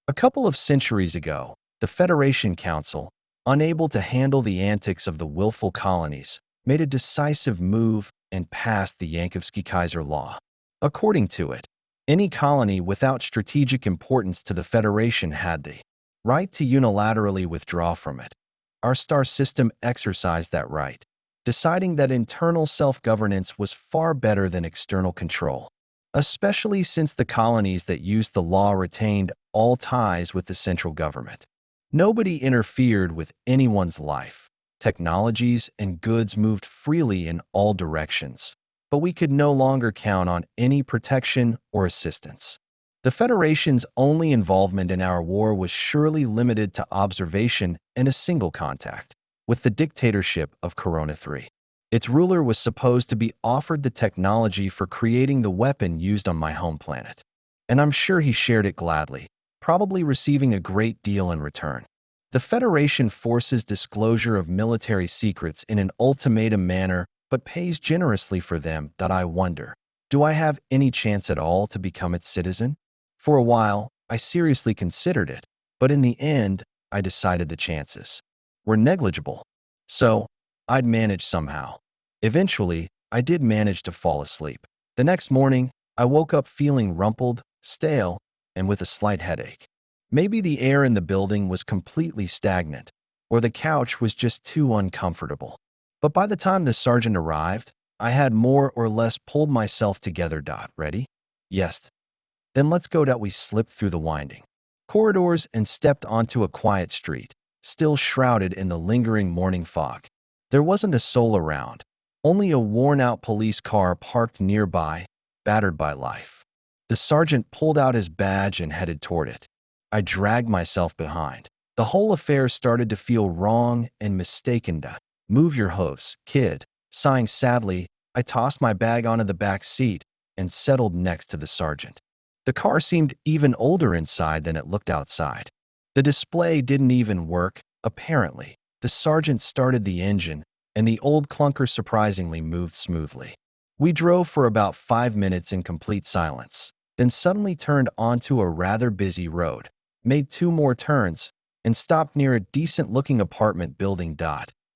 A couple of centuries ago, the Federation Council, unable to handle the antics of the willful colonies, made a decisive move and passed the Yankowski-Kaiser Law. According to it, any colony without strategic importance to the Federation had the right to unilaterally withdraw from it. Our star system exercised that right, deciding that internal self-governance was far better than external control, especially since the colonies that used the law retained all ties with the central government. Nobody interfered with anyone's life. Technologies and goods moved freely in all directions, but we could no longer count on any protection or assistance. The Federation's only involvement in our war was surely limited to observation and a single contact with the dictatorship of Corona III. Its ruler was supposed to be offered the technology for creating the weapon used on my home planet, and I'm sure he shared it gladly, probably receiving a great deal in return. The Federation forces disclosure of military secrets in an ultimatum manner, but pays generously for them. I wonder, do I have any chance at all to become its citizen? For a while, I seriously considered it, but in the end, I decided the chances were negligible. So, I'd manage somehow. Eventually, I did manage to fall asleep. The next morning, I woke up feeling rumpled, stale, and with a slight headache. Maybe the air in the building was completely stagnant, or the couch was just too uncomfortable. But by the time the sergeant arrived, I had more or less pulled myself together. Ready? Yes. Then let's go. We slipped through the winding corridors and stepped onto a quiet street, still shrouded in the lingering morning fog. There wasn't a soul around, only a worn-out police car parked nearby, battered by life. The sergeant pulled out his badge and headed toward it. I dragged myself behind. The whole affair started to feel wrong and mistaken. Move your hooves, kid. Sighing sadly, I tossed my bag onto the back seat and settled next to the sergeant. The car seemed even older inside than it looked outside. The display didn't even work, apparently. The sergeant started the engine, and the old clunker surprisingly moved smoothly. We drove for about 5 minutes in complete silence, then suddenly turned onto a rather busy road, made 2 more turns, and stopped near a decent-looking apartment building.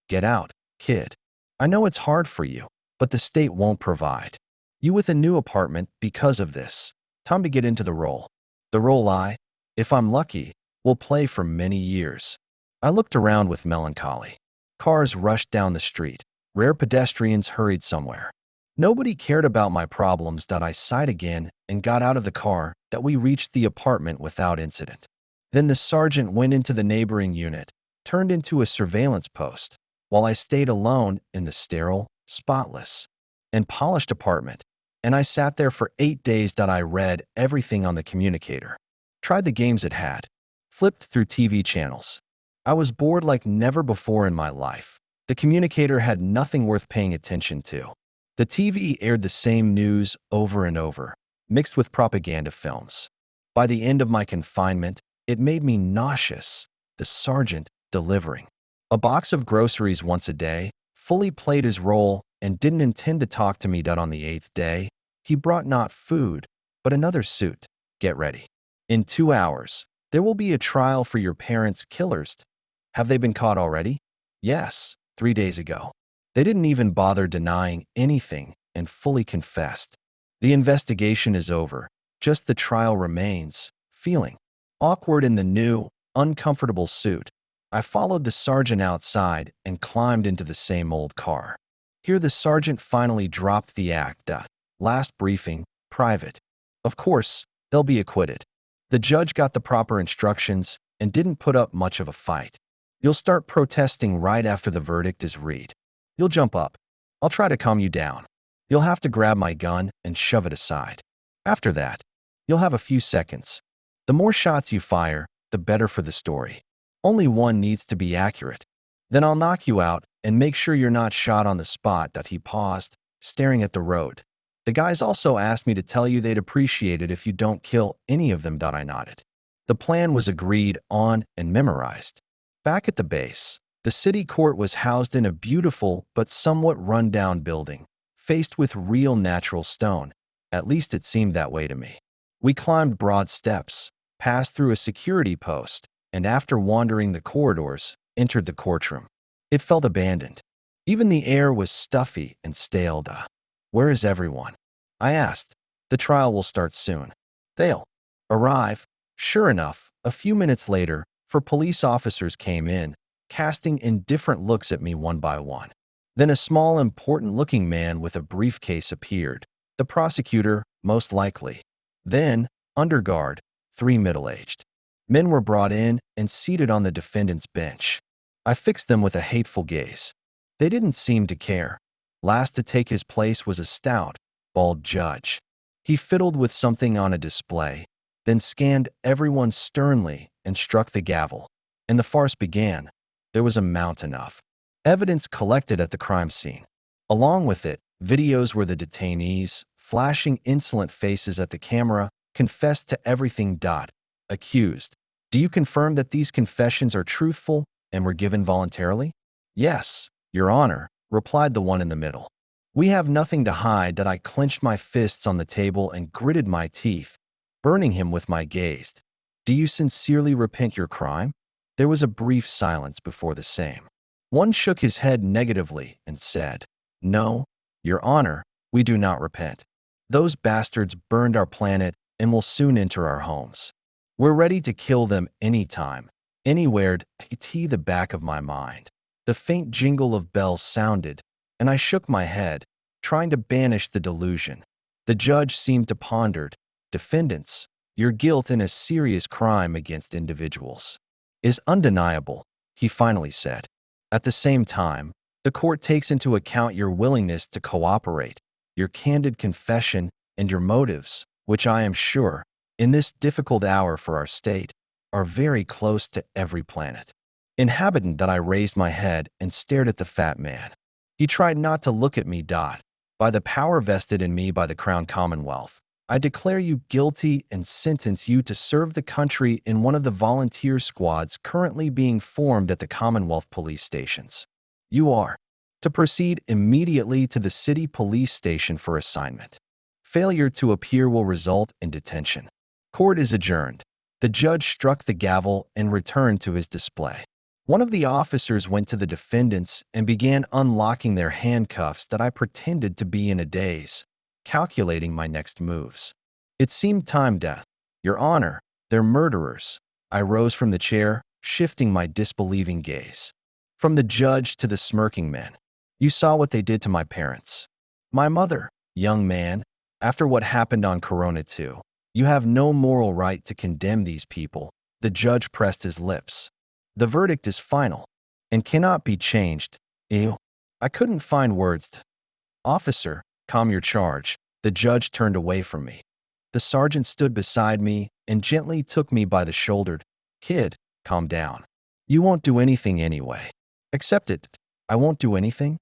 Get out, kid. I know it's hard for you, but the state won't provide you with a new apartment because of this. Time to get into the role. The role I, if I'm lucky, will play for many years. I looked around with melancholy. Cars rushed down the street. Rare pedestrians hurried somewhere. Nobody cared about my problems. I sighed again and got out of the car. We reached the apartment without incident. Then the sergeant went into the neighboring unit, turned into a surveillance post, while I stayed alone in the sterile, spotless, and polished apartment. And I sat there for 8 days. I read everything on the communicator, tried the games it had, flipped through TV channels. I was bored like never before in my life. The communicator had nothing worth paying attention to. The TV aired the same news over and over, mixed with propaganda films. By the end of my confinement, it made me nauseous. The sergeant, delivering a box of groceries once a day, fully played his role and didn't intend to talk to me. On the 8th day, he brought not food, but another suit. Get ready. In 2 hours, there will be a trial for your parents' killers. Have they been caught already? Yes, 3 days ago. They didn't even bother denying anything and fully confessed. The investigation is over. Just the trial remains. Feeling awkward in the new, uncomfortable suit, I followed the sergeant outside and climbed into the same old car. Here the sergeant finally dropped the act. Last briefing, private. Of course, they'll be acquitted. The judge got the proper instructions and didn't put up much of a fight. You'll start protesting right after the verdict is read. You'll jump up. I'll try to calm you down. You'll have to grab my gun and shove it aside. After that, you'll have a few seconds. The more shots you fire, the better for the story. Only one needs to be accurate. Then I'll knock you out and make sure you're not shot on the spot. He paused, staring at the road. The guys also asked me to tell you they'd appreciate it if you don't kill any of them. I nodded. The plan was agreed on and memorized. Back at the base, the city court was housed in a beautiful but somewhat run-down building, faced with real natural stone. At least it seemed that way to me. We climbed broad steps, passed through a security post, and after wandering the corridors, entered the courtroom. It felt abandoned. Even the air was stuffy and stale. Where is everyone? I asked. The trial will start soon. They'll arrive. Sure enough, a few minutes later, four police officers came in, casting indifferent looks at me one by one. Then a small, important-looking man with a briefcase appeared. The prosecutor, most likely. Then, under guard, three middle-aged men were brought in and seated on the defendant's bench. I fixed them with a hateful gaze. They didn't seem to care. Last to take his place was a stout, bald judge. He fiddled with something on a display, then scanned everyone sternly and struck the gavel. And the farce began. There was a mountain of evidence collected at the crime scene. Along with it, videos where the detainees, flashing insolent faces at the camera, confessed to everything. Accused. Do you confirm that these confessions are truthful and were given voluntarily? Yes, Your Honor, replied the one in the middle. We have nothing to hide. I clenched my fists on the table and gritted my teeth, burning him with my gaze. Do you sincerely repent your crime? There was a brief silence before the same. One shook his head negatively and said, No, Your Honor, we do not repent. Those bastards burned our planet and will soon enter our homes. We're ready to kill them anytime, anywhere. The back of my mind. The faint jingle of bells sounded, and I shook my head, trying to banish the delusion. The judge seemed to ponder. Defendants, your guilt in a serious crime against individuals is undeniable, he finally said. At the same time, the court takes into account your willingness to cooperate, your candid confession, and your motives, which I am sure, in this difficult hour for our state, are very close to every planet inhabitant. I raised my head and stared at the fat man. He tried not to look at me. By the power vested in me by the Crown Commonwealth, I declare you guilty and sentence you to serve the country in one of the volunteer squads currently being formed at the Commonwealth police stations. You are to proceed immediately to the city police station for assignment. Failure to appear will result in detention. Court is adjourned. The judge struck the gavel and returned to his display. One of the officers went to the defendants and began unlocking their handcuffs. I pretended to be in a daze, calculating my next moves. It seemed time. Your Honor, they're murderers. I rose from the chair, shifting my disbelieving gaze from the judge to the smirking men. You saw what they did to my parents. My mother, young man, after what happened on Corona 2. You have no moral right to condemn these people. The judge pressed his lips. The verdict is final and cannot be changed. Ew. I couldn't find words. Officer, calm your charge. The judge turned away from me. The sergeant stood beside me and gently took me by the shoulder. Kid, calm down. You won't do anything anyway. Accept it. I won't do anything.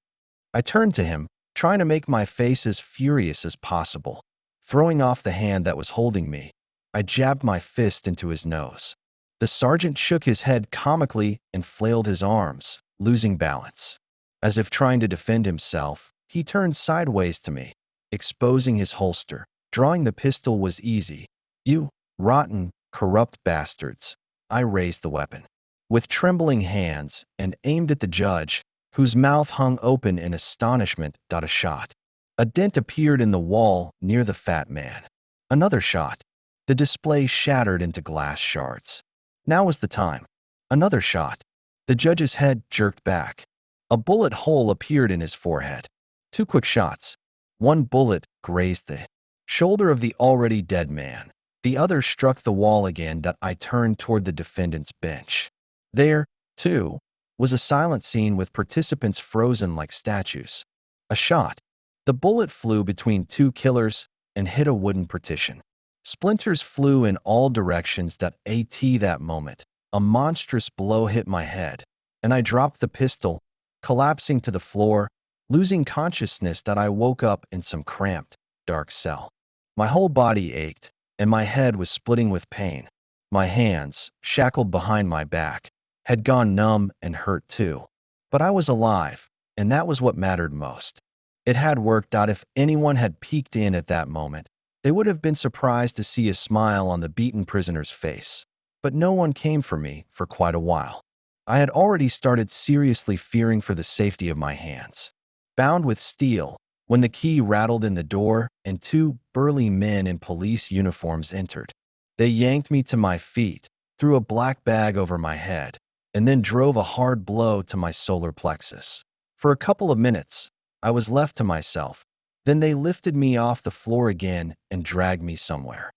I turned to him, trying to make my face as furious as possible. Throwing off the hand that was holding me, I jabbed my fist into his nose. The sergeant shook his head comically and flailed his arms, losing balance. As if trying to defend himself, he turned sideways to me, exposing his holster. Drawing the pistol was easy. You rotten, corrupt bastards. I raised the weapon with trembling hands and aimed at the judge, whose mouth hung open in astonishment. A shot. A dent appeared in the wall near the fat man. Another shot. The display shattered into glass shards. Now was the time. Another shot. The judge's head jerked back. A bullet hole appeared in his forehead. Two quick shots. One bullet grazed the shoulder of the already dead man. The other struck the wall again. I turned toward the defendant's bench. There, too, was a silent scene with participants frozen like statues. A shot. The bullet flew between two killers and hit a wooden partition. Splinters flew in all directions. That moment, a monstrous blow hit my head, and I dropped the pistol, collapsing to the floor, losing consciousness. I woke up in some cramped, dark cell. My whole body ached, and my head was splitting with pain. My hands, shackled behind my back, had gone numb and hurt too. But I was alive, and that was what mattered most. It had worked out. If anyone had peeked in at that moment, They would have been surprised to see a smile on the beaten prisoner's face. But no one came for me for quite a while. I had already started seriously fearing for the safety of my hands. Bound with steel, when the key rattled in the door and two burly men in police uniforms entered. They yanked me to my feet, threw a black bag over my head, and then drove a hard blow to my solar plexus. For a couple of minutes, I was left to myself. Then they lifted me off the floor again and dragged me somewhere.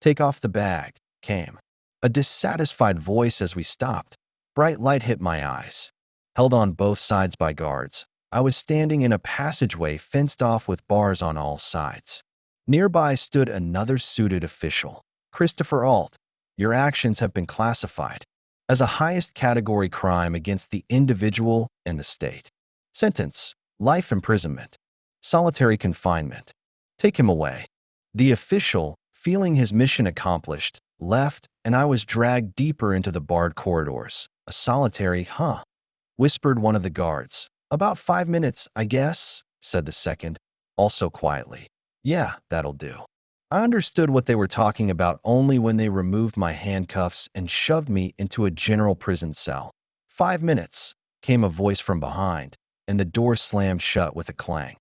"Take off the bag," came a dissatisfied voice as we stopped. Bright light hit my eyes. Held on both sides by guards, I was standing in a passageway fenced off with bars on all sides. Nearby stood another suited official. "Christopher Alt, your actions have been classified as a highest category crime against the individual and the state. Sentence: life imprisonment. Solitary confinement. Take him away." The official, feeling his mission accomplished, left, and I was dragged deeper into the barred corridors. "A solitary, huh?" whispered one of the guards. "About 5 minutes, I guess," said the second, also quietly. "Yeah, that'll do." I understood what they were talking about only when they removed my handcuffs and shoved me into a general prison cell. "5 minutes," came a voice from behind, and the door slammed shut with a clang.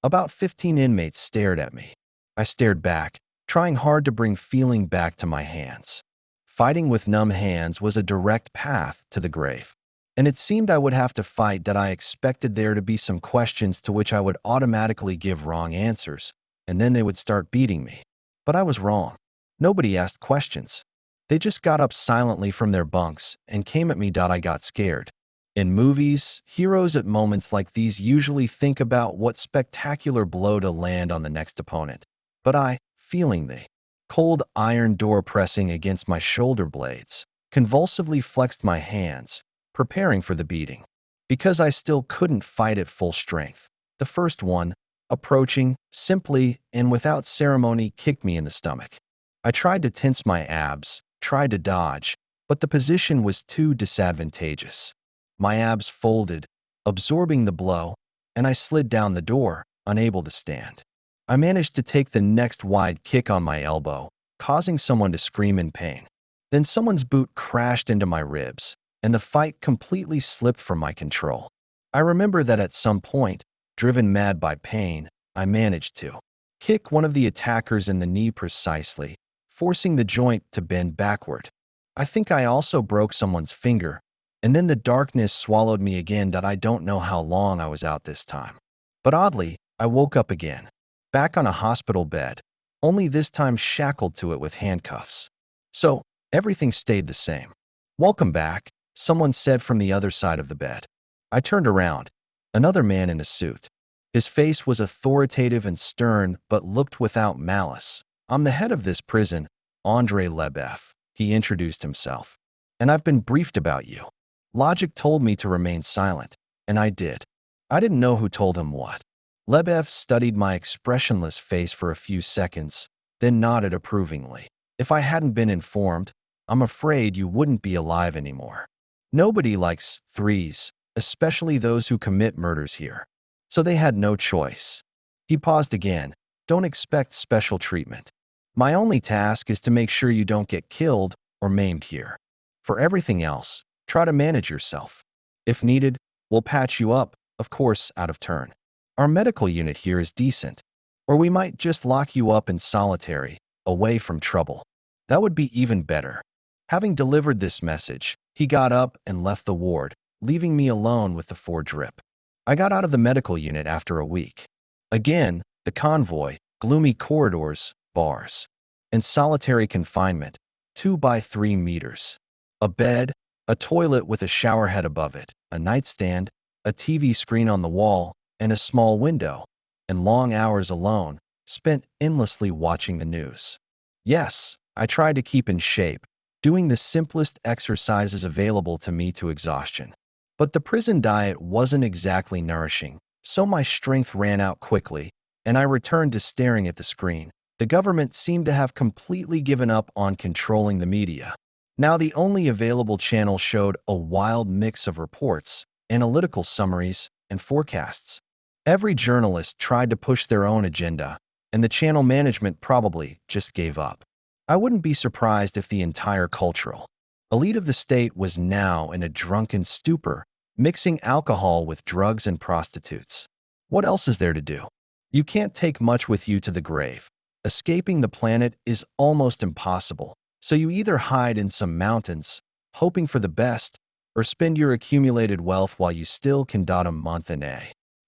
About 15 inmates stared at me. I stared back, trying hard to bring feeling back to my hands. Fighting with numb hands was a direct path to the grave. And it seemed I would have to fight that I expected there to be some questions to which I would automatically give wrong answers, and then they would start beating me. But I was wrong. Nobody asked questions. They just got up silently from their bunks and came at me. I got scared. In movies, heroes at moments like these usually think about what spectacular blow to land on the next opponent. But I, feeling the cold iron door pressing against my shoulder blades, convulsively flexed my hands, preparing for the beating. Because I still couldn't fight at full strength. The first one, approaching, simply and without ceremony, kicked me in the stomach. I tried to tense my abs, tried to dodge, but the position was too disadvantageous. My abs folded, absorbing the blow, and I slid down the door, unable to stand. I managed to take the next wide kick on my elbow, causing someone to scream in pain. Then someone's boot crashed into my ribs, and the fight completely slipped from my control. I remember that at some point, driven mad by pain, I managed to kick one of the attackers in the knee precisely, forcing the joint to bend backward. I think I also broke someone's finger, and then the darkness swallowed me again. I don't know how long I was out this time. But oddly, I woke up again, back on a hospital bed, only this time shackled to it with handcuffs. So, everything stayed the same. "Welcome back," someone said from the other side of the bed. I turned around. Another man in a suit. His face was authoritative and stern, but looked without malice. "I'm the head of this prison, Andrei Lebev," he introduced himself. "And I've been briefed about you." Logic told me to remain silent, and I did. I didn't know who told him what. Lebev studied my expressionless face for a few seconds, then nodded approvingly. "If I hadn't been informed, I'm afraid you wouldn't be alive anymore. Nobody likes threes, especially those who commit murders here. So they had no choice." He paused again. "Don't expect special treatment. My only task is to make sure you don't get killed or maimed here. For everything else, try to manage yourself. If needed, we'll patch you up, of course, out of turn. Our medical unit here is decent. Or we might just lock you up in solitary, away from trouble. That would be even better." Having delivered this message, he got up and left the ward, leaving me alone with the 4-drip. I got out of the medical unit after a week. Again, the convoy, gloomy corridors, bars, and solitary confinement, 2 by 3 meters. A bed, a toilet with a shower head above it, a nightstand, a TV screen on the wall, and a small window, and long hours alone, spent endlessly watching the news. Yes, I tried to keep in shape, doing the simplest exercises available to me to exhaustion. But the prison diet wasn't exactly nourishing, so my strength ran out quickly, and I returned to staring at the screen. The government seemed to have completely given up on controlling the media. Now the only available channel showed a wild mix of reports, analytical summaries, and forecasts. Every journalist tried to push their own agenda, and the channel management probably just gave up. I wouldn't be surprised if the entire cultural elite of the state was now in a drunken stupor, mixing alcohol with drugs and prostitutes. What else is there to do? You can't take much with you to the grave. Escaping the planet is almost impossible, so you either hide in some mountains, hoping for the best, or spend your accumulated wealth while you still can dot a month in a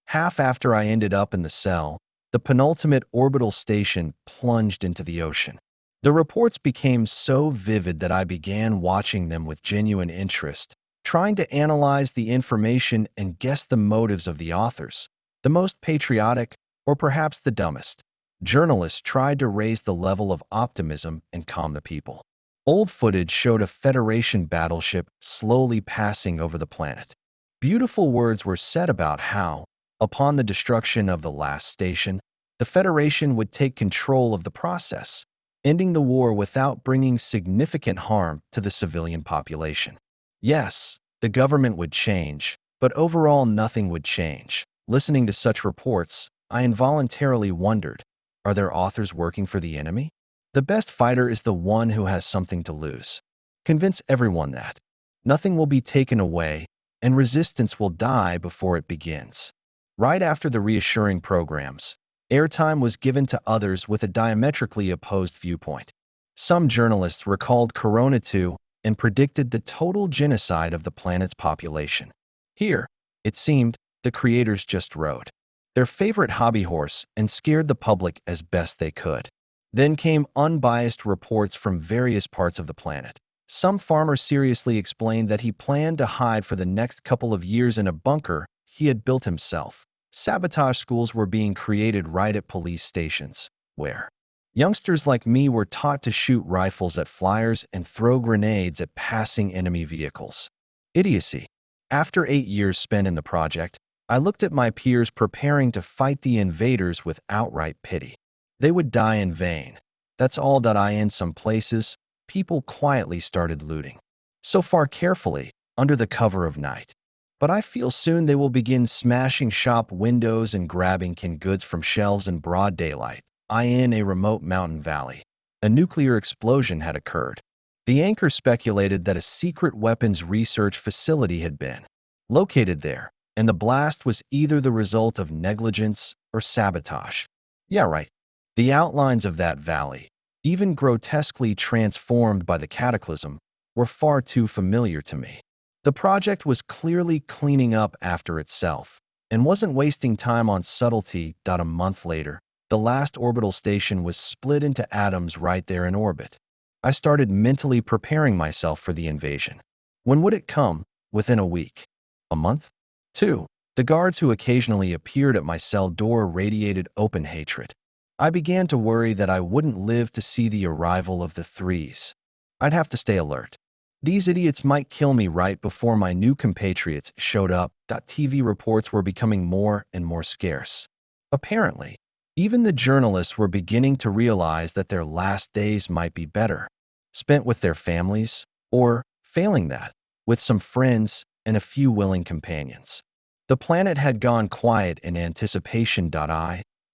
half after I ended up in the cell. The penultimate orbital station plunged into the ocean. The reports became so vivid that I began watching them with genuine interest, trying to analyze the information and guess the motives of the authors. The most patriotic, or perhaps the dumbest, journalists tried to raise the level of optimism and calm the people. Old footage showed a Federation battleship slowly passing over the planet. Beautiful words were said about how, upon the destruction of the last station, the Federation would take control of the process, ending the war without bringing significant harm to the civilian population. Yes, the government would change, but overall nothing would change. Listening to such reports, I involuntarily wondered, are their authors working for the enemy? The best fighter is the one who has something to lose. Convince everyone that nothing will be taken away and resistance will die before it begins. Right after the reassuring programs, airtime was given to others with a diametrically opposed viewpoint. Some journalists recalled Corona II and predicted the total genocide of the planet's population. Here, it seemed, the creators just rode their favorite hobby horse and scared the public as best they could. Then came unbiased reports from various parts of the planet. Some farmer seriously explained that he planned to hide for the next couple of years in a bunker he had built himself. Sabotage schools were being created right at police stations, where youngsters like me were taught to shoot rifles at flyers and throw grenades at passing enemy vehicles. Idiocy. After 8 years spent in the project, I looked at my peers preparing to fight the invaders with outright pity. They would die in vain. That's all that in some places, people quietly started looting. So far carefully, under the cover of night. But I feel soon they will begin smashing shop windows and grabbing canned goods from shelves in broad daylight. In a remote mountain valley, a nuclear explosion had occurred. The anchor speculated that a secret weapons research facility had been located there, and the blast was either the result of negligence or sabotage. Yeah, right. The outlines of that valley, even grotesquely transformed by the cataclysm, were far too familiar to me. The project was clearly cleaning up after itself and wasn't wasting time on subtlety. A month later, the last orbital station was split into atoms right there in orbit. I started mentally preparing myself for the invasion. When would it come? Within a week? A month? 2. The guards who occasionally appeared at my cell door radiated open hatred. I began to worry that I wouldn't live to see the arrival of the threes. I'd have to stay alert. These idiots might kill me right before my new compatriots showed up. TV reports were becoming more and more scarce. Apparently, even the journalists were beginning to realize that their last days might be better spent with their families, or, failing that, with some friends and a few willing companions. The planet had gone quiet in anticipation.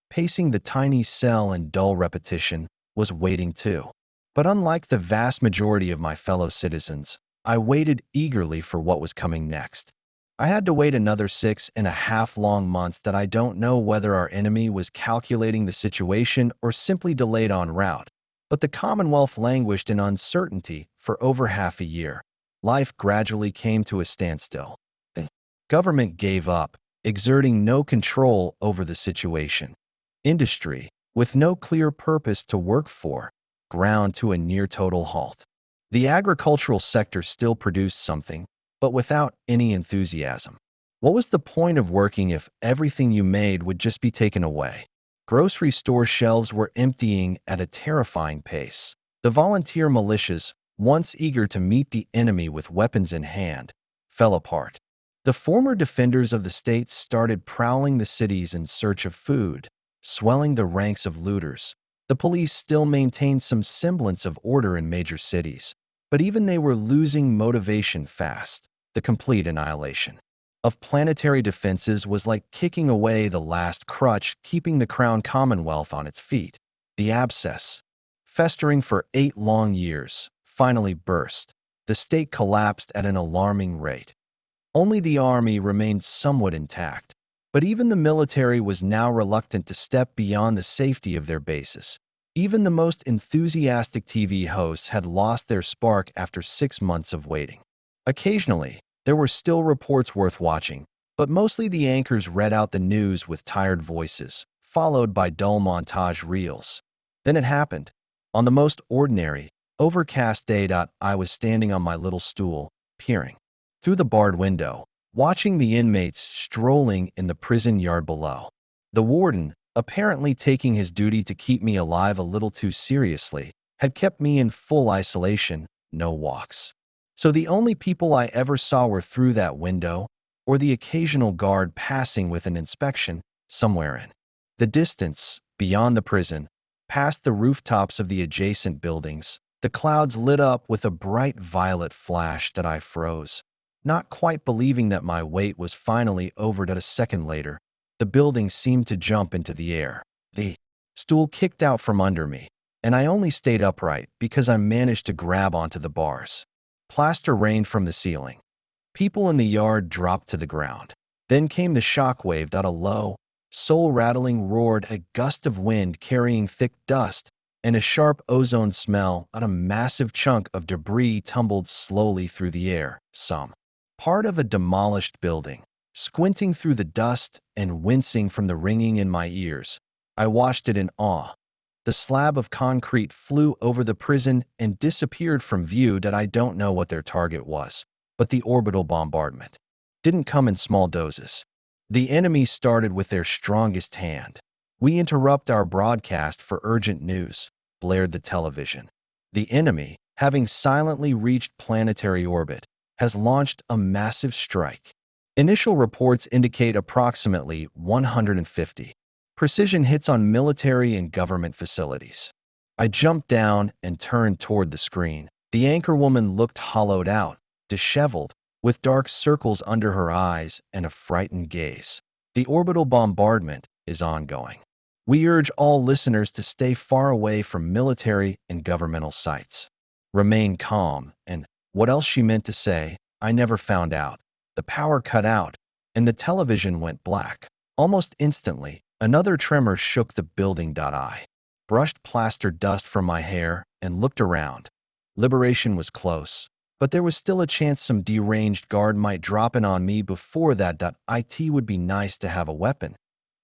Pacing the tiny cell in dull repetition, was waiting too. But unlike the vast majority of my fellow citizens, I waited eagerly for what was coming next. I had to wait another 6.5 long months. I don't know whether our enemy was calculating the situation or simply delayed en route, but the Commonwealth languished in uncertainty for over half a year. Life gradually came to a standstill. The government gave up, exerting no control over the situation. Industry, with no clear purpose to work for, ground to a near-total halt. The agricultural sector still produced something, but without any enthusiasm. What was the point of working if everything you made would just be taken away? Grocery store shelves were emptying at a terrifying pace. The volunteer militias, once eager to meet the enemy with weapons in hand, fell apart. The former defenders of the state started prowling the cities in search of food, swelling the ranks of looters. The police still maintained some semblance of order in major cities, but even they were losing motivation fast. The complete annihilation of planetary defenses was like kicking away the last crutch keeping the Crown Commonwealth on its feet. The abscess, festering for 8 long years, finally burst. The state collapsed at an alarming rate. Only the army remained somewhat intact, but even the military was now reluctant to step beyond the safety of their bases. Even the most enthusiastic TV hosts had lost their spark after 6 months of waiting. Occasionally, there were still reports worth watching, but mostly the anchors read out the news with tired voices, followed by dull montage reels. Then it happened. On the most ordinary, overcast day. I was standing on my little stool, peering through the barred window, watching the inmates strolling in the prison yard below. The warden, apparently taking his duty to keep me alive a little too seriously, had kept me in full isolation, no walks. So the only people I ever saw were through that window, or the occasional guard passing with an inspection somewhere in the distance, beyond the prison, past the rooftops of the adjacent buildings. The clouds lit up with a bright violet flash that I froze, not quite believing that my wait was finally over. A second later, the building seemed to jump into the air. The stool kicked out from under me, and I only stayed upright because I managed to grab onto the bars. Plaster rained from the ceiling. People in the yard dropped to the ground. Then came the shockwave. A low, soul-rattling roared, a gust of wind carrying thick dust, and a sharp ozone smell. A massive chunk of debris tumbled slowly through the air, some part of a demolished building. Squinting through the dust and wincing from the ringing in my ears, I watched it in awe. The slab of concrete flew over the prison and disappeared from view. I don't know what their target was, but the orbital bombardment didn't come in small doses. The enemy started with their strongest hand. "We interrupt our broadcast for urgent news," blared the television. "The enemy, having silently reached planetary orbit, has launched a massive strike. Initial reports indicate approximately 150 precision hits on military and government facilities." I jumped down and turned toward the screen. The anchorwoman looked hollowed out, disheveled, with dark circles under her eyes and a frightened gaze. "The orbital bombardment is ongoing. We urge all listeners to stay far away from military and governmental sites. Remain calm," and what else she meant to say, I never found out. The power cut out, and the television went black. Almost instantly, another tremor shook the building. I brushed plaster dust from my hair and looked around. Liberation was close, but there was still a chance some deranged guard might drop in on me before that. It would be nice to have a weapon.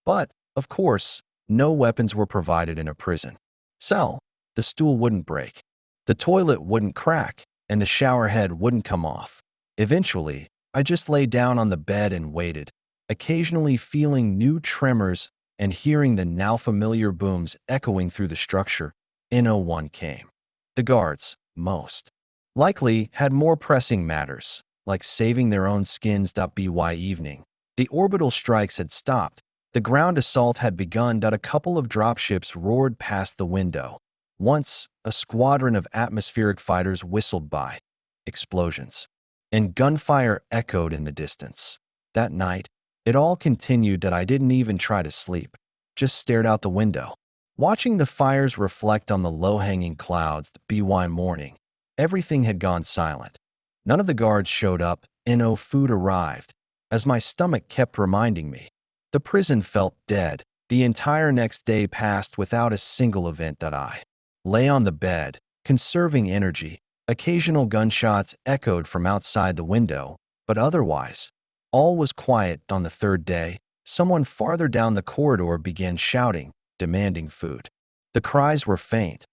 But, of course, no weapons were provided in a prison. So, the stool wouldn't break, the toilet wouldn't crack, and the shower head wouldn't come off. Eventually, I just lay down on the bed and waited, occasionally feeling new tremors and hearing the now familiar booms echoing through the structure. No one came. The guards, most likely, had more pressing matters, like saving their own skins. By evening, the orbital strikes had stopped. The ground assault had begun. A couple of dropships roared past the window. Once, a squadron of atmospheric fighters whistled by. Explosions and gunfire echoed in the distance. That night, it all continued. I didn't even try to sleep, just stared out the window, watching the fires reflect on the low-hanging clouds. By morning, everything had gone silent. None of the guards showed up, and no food arrived, as my stomach kept reminding me. The prison felt dead. The entire next day passed without a single event. I lay on the bed, conserving energy. Occasional gunshots echoed from outside the window, but otherwise, all was quiet. On the third day, someone farther down the corridor began shouting, demanding food. The cries were faint.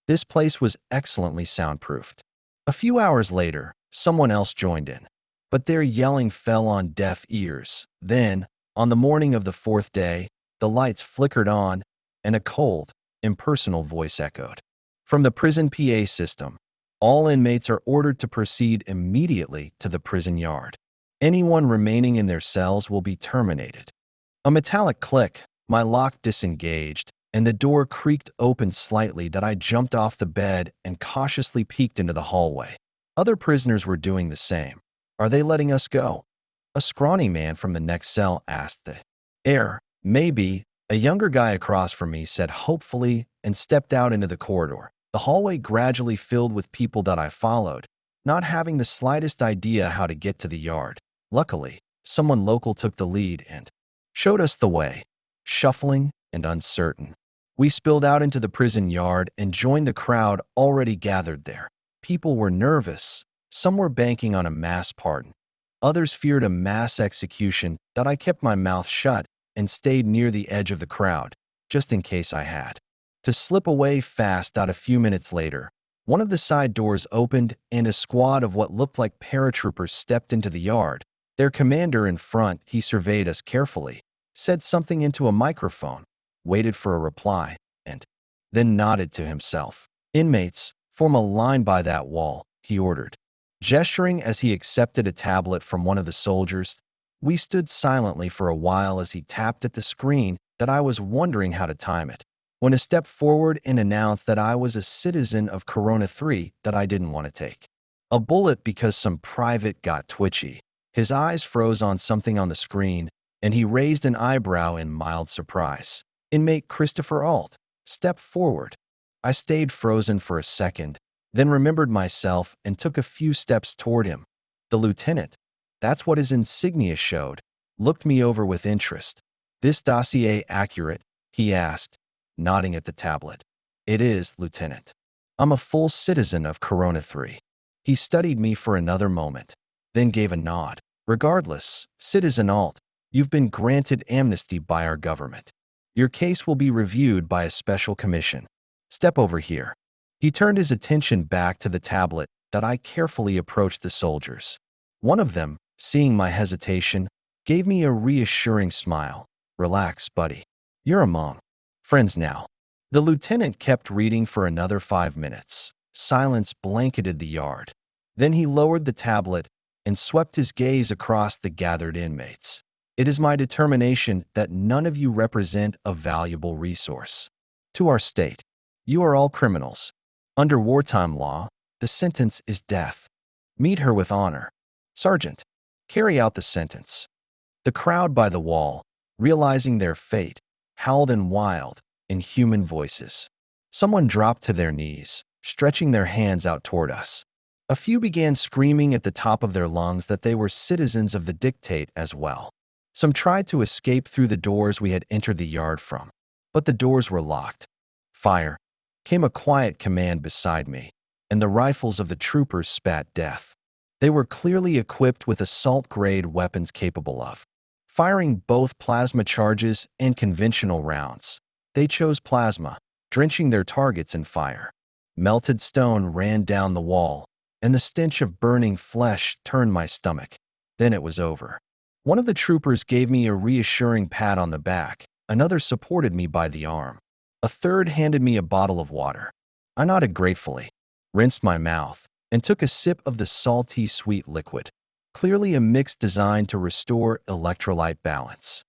This place was excellently soundproofed. A few hours later, someone else joined in, but their yelling fell on deaf ears. Then, on the morning of the fourth day, the lights flickered on, and a cold, impersonal voice echoed from the prison PA system. "All inmates are ordered to proceed immediately to the prison yard. Anyone remaining in their cells will be terminated." A metallic click, my lock disengaged, and the door creaked open slightly. I jumped off the bed and cautiously peeked into the hallway. Other prisoners were doing the same. "Are they letting us go?" A scrawny man from the next cell asked the air. Maybe. A younger guy across from me said hopefully and stepped out into the corridor. The hallway gradually filled with people that I followed, not having the slightest idea how to get to the yard. Luckily, someone local took the lead and showed us the way, shuffling and uncertain. We spilled out into the prison yard and joined the crowd already gathered there. People were nervous. Some were banking on a mass pardon. Others feared a mass execution that I kept my mouth shut and stayed near the edge of the crowd, just in case I had to slip away fast. A few minutes later, one of the side doors opened and a squad of what looked like paratroopers stepped into the yard. Their commander in front, he surveyed us carefully, said something into a microphone, waited for a reply, and then nodded to himself. Inmates, form a line by that wall, he ordered. Gesturing as he accepted a tablet from one of the soldiers, we stood silently for a while as he tapped at the screen that I was wondering how to time it. When he stepped forward and announced that I was a citizen of Corona 3 that I didn't want to take a bullet because some private got twitchy. His eyes froze on something on the screen, and he raised an eyebrow in mild surprise. Inmate Christopher Alt stepped forward. I stayed frozen for a second, then remembered myself and took a few steps toward him. The lieutenant, that's what his insignia showed, looked me over with interest. This dossier accurate? He asked, nodding at the tablet. It is, Lieutenant. I'm a full citizen of Corona 3. He studied me for another moment, then gave a nod. Regardless, Citizen Alt, you've been granted amnesty by our government. Your case will be reviewed by a special commission. Step over here. He turned his attention back to the tablet that I carefully approached the soldiers. One of them, seeing my hesitation, gave me a reassuring smile. Relax, buddy. You're among friends now. The lieutenant kept reading for another 5 minutes. Silence blanketed the yard. Then he lowered the tablet and swept his gaze across the gathered inmates. It is my determination that none of you represent a valuable resource to our state. You are all criminals. Under wartime law, the sentence is death. Meet her with honor. Sergeant, carry out the sentence. The crowd by the wall, realizing their fate, howled in wild, inhuman voices. Someone dropped to their knees, stretching their hands out toward us. A few began screaming at the top of their lungs that they were citizens of the dictate as well. Some tried to escape through the doors we had entered the yard from, but the doors were locked. Fire! Came a quiet command beside me, and the rifles of the troopers spat death. They were clearly equipped with assault-grade weapons capable of firing both plasma charges and conventional rounds. They chose plasma, drenching their targets in fire. Melted stone ran down the wall, and the stench of burning flesh turned my stomach. Then it was over. One of the troopers gave me a reassuring pat on the back. Another supported me by the arm. A third handed me a bottle of water. I nodded gratefully, rinsed my mouth, and took a sip of the salty, sweet liquid, clearly a mix designed to restore electrolyte balance.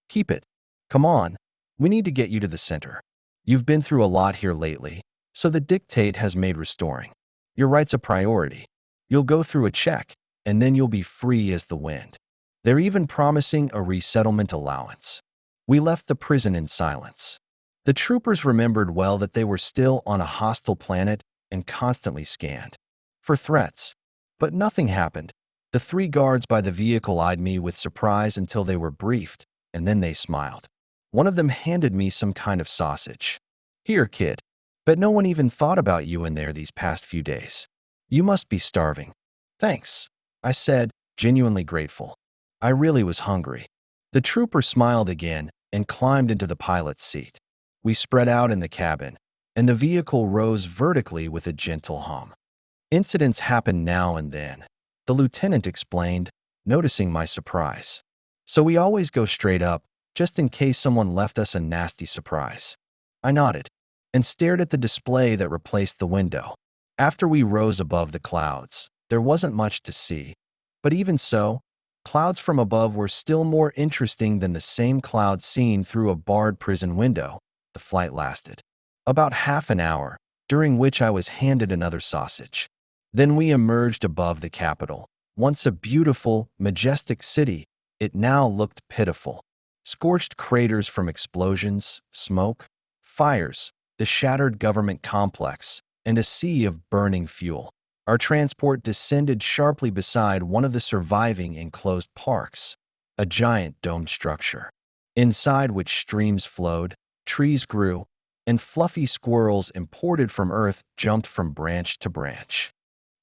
Keep it. Come on. We need to get you to the center. You've been through a lot here lately, so the dictate has made restoring your rights a priority. You'll go through a check, and then you'll be free as the wind. They're even promising a resettlement allowance. We left the prison in silence. The troopers remembered well that they were still on a hostile planet and constantly scanned for threats. But nothing happened. The 3 guards by the vehicle eyed me with surprise until they were briefed, and then they smiled. One of them handed me some kind of sausage. Here, kid. Bet no one even thought about you in there these past few days. You must be starving. Thanks, I said, genuinely grateful. I really was hungry. The trooper smiled again and climbed into the pilot's seat. We spread out in the cabin, and the vehicle rose vertically with a gentle hum. Incidents happen now and then, the lieutenant explained, noticing my surprise. So we always go straight up, just in case someone left us a nasty surprise. I nodded and stared at the display that replaced the window. After we rose above the clouds, there wasn't much to see. But even so, clouds from above were still more interesting than the same clouds seen through a barred prison window. The flight lasted about half an hour, during which I was handed another sausage. Then we emerged above the Capitol, Once a beautiful, majestic city, it now looked pitiful. Scorched craters from explosions, smoke, fires, the shattered government complex, and a sea of burning fuel. Our transport descended sharply beside one of the surviving enclosed parks, a giant domed structure, inside which streams flowed, trees grew, and fluffy squirrels imported from Earth jumped from branch to branch.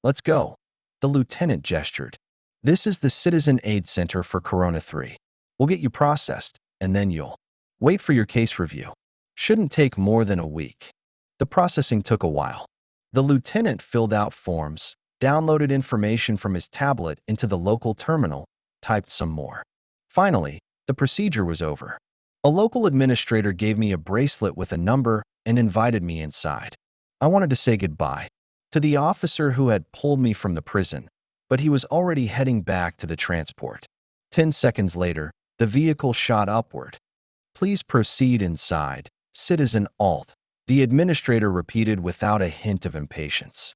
Let's go. The lieutenant gestured. This is the Citizen Aid Center for Corona 3. We'll get you processed, and then you'll wait for your case review. Shouldn't take more than a week. The processing took a while. The lieutenant filled out forms, downloaded information from his tablet into the local terminal, typed some more. Finally, the procedure was over. A local administrator gave me a bracelet with a number and invited me inside. I wanted to say goodbye to the officer who had pulled me from the prison, but he was already heading back to the transport. 10 seconds later, the vehicle shot upward. Please proceed inside, Citizen Alt, the administrator repeated without a hint of impatience.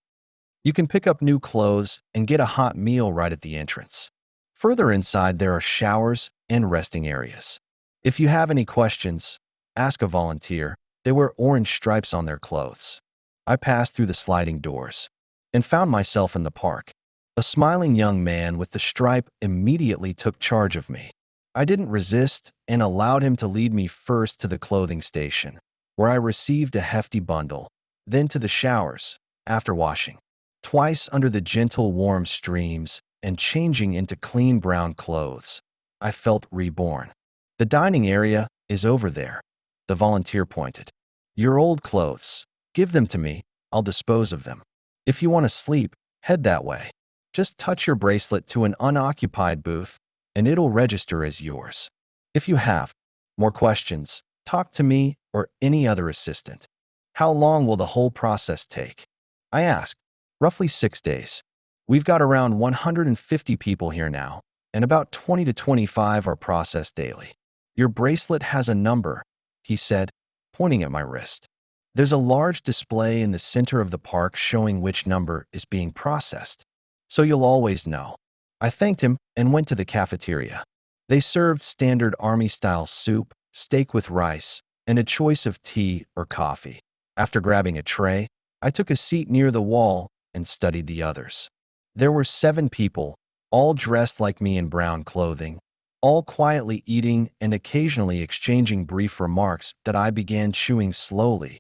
You can pick up new clothes and get a hot meal right at the entrance. Further inside, there are showers and resting areas. If you have any questions, ask a volunteer. They wear orange stripes on their clothes. I passed through the sliding doors and found myself in the park. A smiling young man with the stripe immediately took charge of me. I didn't resist and allowed him to lead me first to the clothing station, where I received a hefty bundle, then to the showers, after washing twice under the gentle warm streams and changing into clean brown clothes. I felt reborn. The dining area is over there, the volunteer pointed. Your old clothes. Give them to me, I'll dispose of them. If you want to sleep, head that way. Just touch your bracelet to an unoccupied booth, and it'll register as yours. If you have more questions, talk to me or any other assistant. How long will the whole process take? I asked. Roughly 6 days. We've got around 150 people here now, and about 20 to 25 are processed daily. Your bracelet has a number, he said, pointing at my wrist. There's a large display in the center of the park showing which number is being processed, so you'll always know. I thanked him and went to the cafeteria. They served standard army-style soup, steak with rice, and a choice of tea or coffee. After grabbing a tray, I took a seat near the wall and studied the others. There were 7 people, all dressed like me in brown clothing, all quietly eating and occasionally exchanging brief remarks that I began chewing slowly,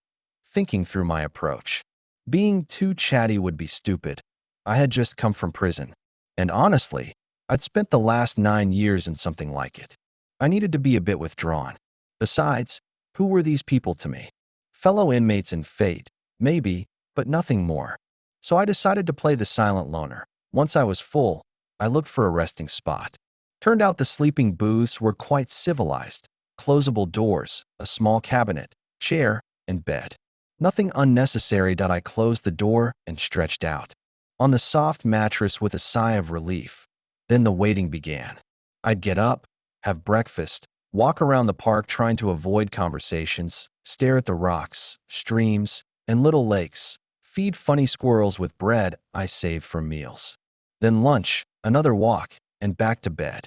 thinking through my approach. Being too chatty would be stupid. I had just come from prison, and honestly, I'd spent the last 9 years in something like it. I needed to be a bit withdrawn. Besides, who were these people to me? Fellow inmates in fate, maybe, but nothing more. So I decided to play the silent loner. Once I was full, I looked for a resting spot. Turned out the sleeping booths were quite civilized. Closable doors, a small cabinet, chair, and bed. Nothing unnecessary. I closed the door and stretched out on the soft mattress with a sigh of relief. Then the waiting began. I'd get up, have breakfast, walk around the park trying to avoid conversations, stare at the rocks, streams, and little lakes, feed funny squirrels with bread I saved for meals. Then lunch, another walk, and back to bed.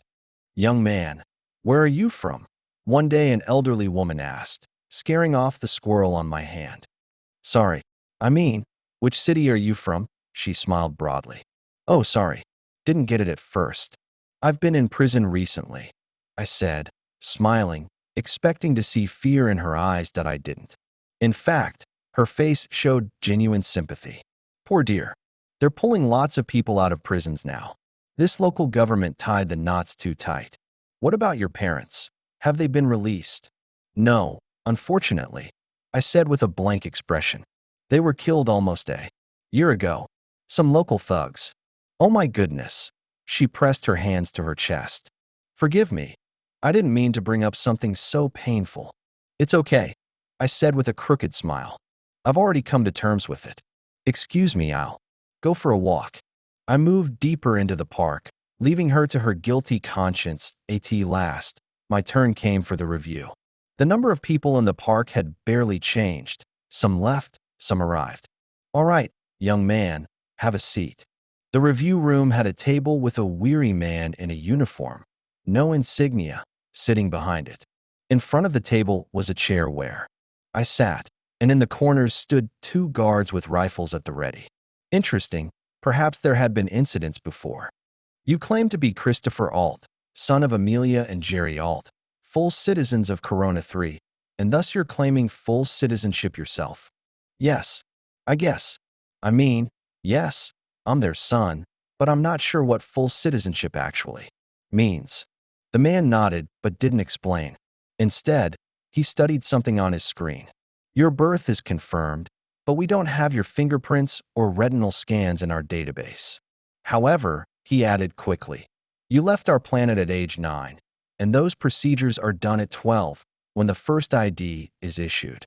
Young man, where are you from? One day an elderly woman asked, scaring off the squirrel on my hand. Sorry, I mean, which city are you from? She smiled broadly. Oh, sorry, didn't get it at first. I've been in prison recently, I said, smiling, expecting to see fear in her eyes that I didn't. In fact, her face showed genuine sympathy. Poor dear. They're pulling lots of people out of prisons now. This local government tied the knots too tight. What about your parents? Have they been released? No, unfortunately, I said with a blank expression. They were killed almost a year ago. Some local thugs. Oh my goodness. She pressed her hands to her chest. Forgive me. I didn't mean to bring up something so painful. It's okay, I said with a crooked smile. I've already come to terms with it. Excuse me, I'll go for a walk. I moved deeper into the park, leaving her to her guilty conscience. At last, my turn came for the review. The number of people in the park had barely changed. Some left, some arrived. All right, young man, have a seat. The review room had a table with a weary man in a uniform, no insignia, sitting behind it. In front of the table was a chair where I sat, and in the corners stood two guards with rifles at the ready. Interesting, perhaps there had been incidents before. You claim to be Christopher Alt, son of Amelia and Jerry Alt, full citizens of Corona 3, and thus you're claiming full citizenship yourself. Yes, I guess. I mean, yes, I'm their son, but I'm not sure what full citizenship actually means. The man nodded but didn't explain. Instead, he studied something on his screen. Your birth is confirmed, but we don't have your fingerprints or retinal scans in our database. However, he added quickly, you left our planet at age 9, and those procedures are done at 12, when the first ID is issued.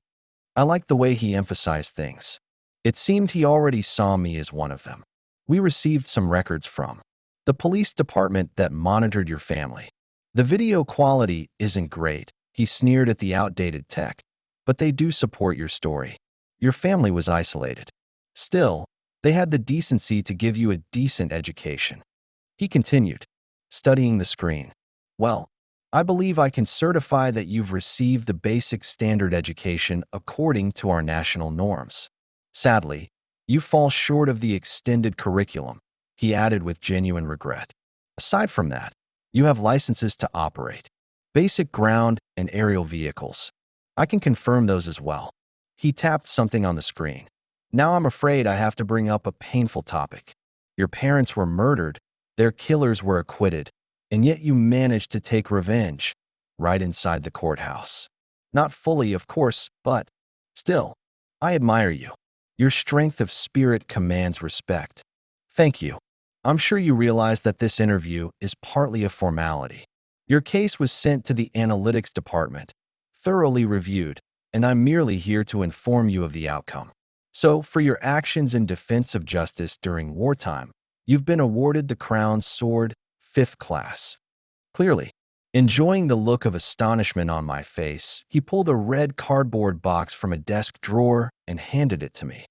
I liked the way he emphasized things. It seemed he already saw me as one of them. We received some records from the police department that monitored your family. The video quality isn't great, he sneered at the outdated tech, but they do support your story. Your family was isolated. Still, they had the decency to give you a decent education. He continued, studying the screen. Well, I believe I can certify that you've received the basic standard education according to our national norms. Sadly, you fall short of the extended curriculum, he added with genuine regret. Aside from that, you have licenses to operate basic ground and aerial vehicles. I can confirm those as well. He tapped something on the screen. Now I'm afraid I have to bring up a painful topic. Your parents were murdered, their killers were acquitted, and yet you managed to take revenge right inside the courthouse. Not fully, of course, but still, I admire you. Your strength of spirit commands respect. Thank you. I'm sure you realize that this interview is partly a formality. Your case was sent to the analytics department, thoroughly reviewed, and I'm merely here to inform you of the outcome. So, for your actions in defense of justice during wartime, you've been awarded the Crown's Sword, 5th class. Clearly, enjoying the look of astonishment on my face, he pulled a red cardboard box from a desk drawer and handed it to me.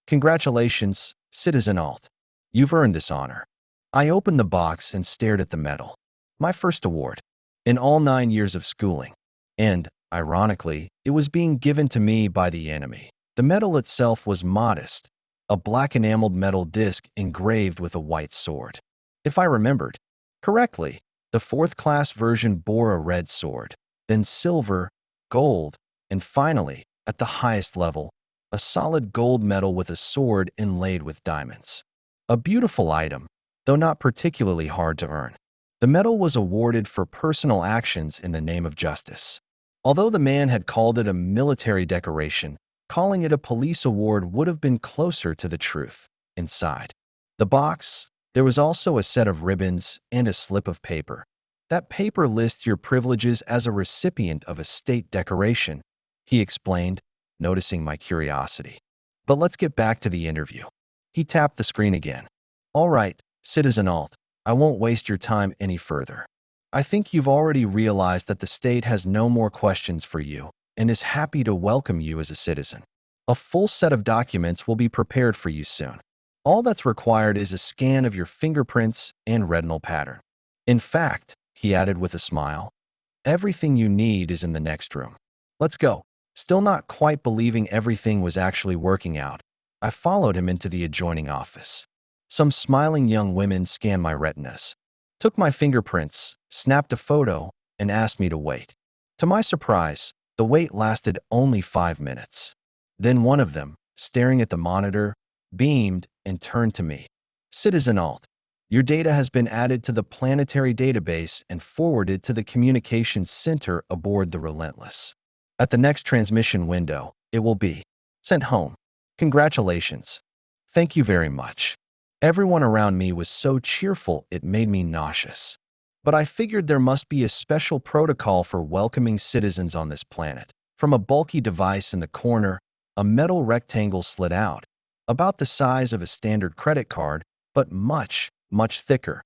Congratulations, Citizen Alt. You've earned this honor. I opened the box and stared at the medal. My first award in all 9 years of schooling. And, ironically, it was being given to me by the enemy. The medal itself was modest, a black enameled metal disc engraved with a white sword. If I remembered correctly, the 4th class version bore a red sword, then silver, gold, and finally, at the highest level, a solid gold medal with a sword inlaid with diamonds. A beautiful item, though not particularly hard to earn. The medal was awarded for personal actions in the name of justice. Although the man had called it a military decoration, calling it a police award would have been closer to the truth. Inside the box, there was also a set of ribbons and a slip of paper. That paper lists your privileges as a recipient of a state decoration, he explained, noticing my curiosity. But let's get back to the interview. He tapped the screen again. All right, Citizen Alt, I won't waste your time any further. I think you've already realized that the state has no more questions for you and is happy to welcome you as a citizen. A full set of documents will be prepared for you soon. All that's required is a scan of your fingerprints and retinal pattern. In fact, he added with a smile, everything you need is in the next room. Let's go. Still not quite believing everything was actually working out, I followed him into the adjoining office. Some smiling young women scanned my retinas, took my fingerprints, snapped a photo, and asked me to wait. To my surprise, the wait lasted only 5 minutes. Then one of them, staring at the monitor, beamed and turned to me. Citizen Alt, your data has been added to the planetary database and forwarded to the communications center aboard the Relentless. At the next transmission window, it will be sent home. Congratulations. Thank you very much. Everyone around me was so cheerful it made me nauseous. But I figured there must be a special protocol for welcoming citizens on this planet. From a bulky device in the corner, a metal rectangle slid out, about the size of a standard credit card, but much, much thicker.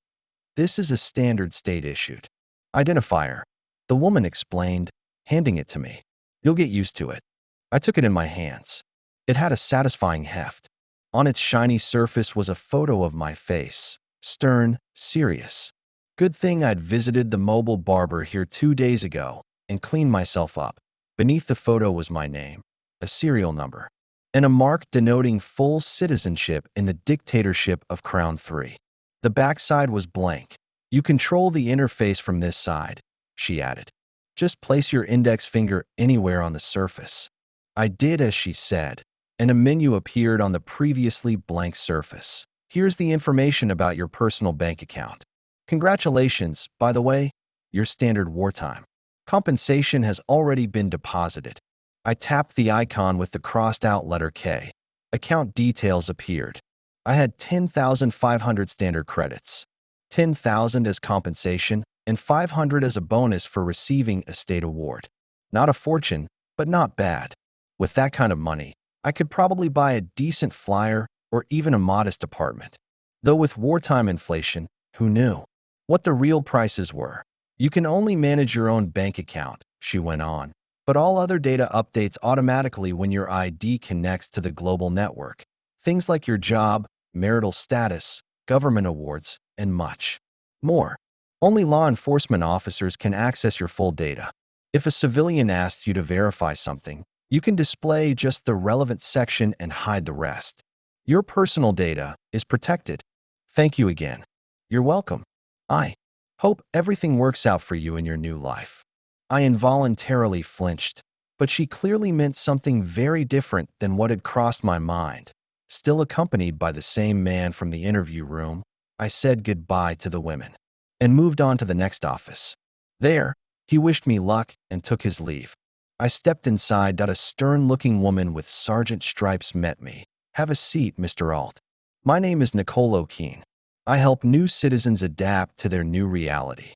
This is a standard state-issued identifier, the woman explained, handing it to me. You'll get used to it. I took it in my hands. It had a satisfying heft. On its shiny surface was a photo of my face, stern, serious. Good thing I'd visited the mobile barber here 2 days ago and cleaned myself up. Beneath the photo was my name, a serial number, and a mark denoting full citizenship in the dictatorship of Crown 3. The backside was blank. You control the interface from this side, she added. Just place your index finger anywhere on the surface. I did as she said, and a menu appeared on the previously blank surface. Here's the information about your personal bank account. Congratulations, by the way, your standard wartime compensation has already been deposited. I tapped the icon with the crossed-out letter K. Account details appeared. I had 10,500 standard credits, 10,000 as compensation, and 500 as a bonus for receiving a state award. Not a fortune, but not bad. With that kind of money, I could probably buy a decent flyer or even a modest apartment. Though with wartime inflation, who knew what the real prices were? You can only manage your own bank account, she went on, but all other data updates automatically when your ID connects to the global network. Things like your job, marital status, government awards, and much more. Only law enforcement officers can access your full data. If a civilian asks you to verify something, you can display just the relevant section and hide the rest. Your personal data is protected. Thank you again. You're welcome. I hope everything works out for you in your new life. I involuntarily flinched, but she clearly meant something very different than what had crossed my mind. Still accompanied by the same man from the interview room, I said goodbye to the women and moved on to the next office. There, he wished me luck and took his leave. I stepped inside. A stern-looking woman with sergeant stripes met me. Have a seat, Mr. Alt. My name is Nicole O'Keen. I help new citizens adapt to their new reality.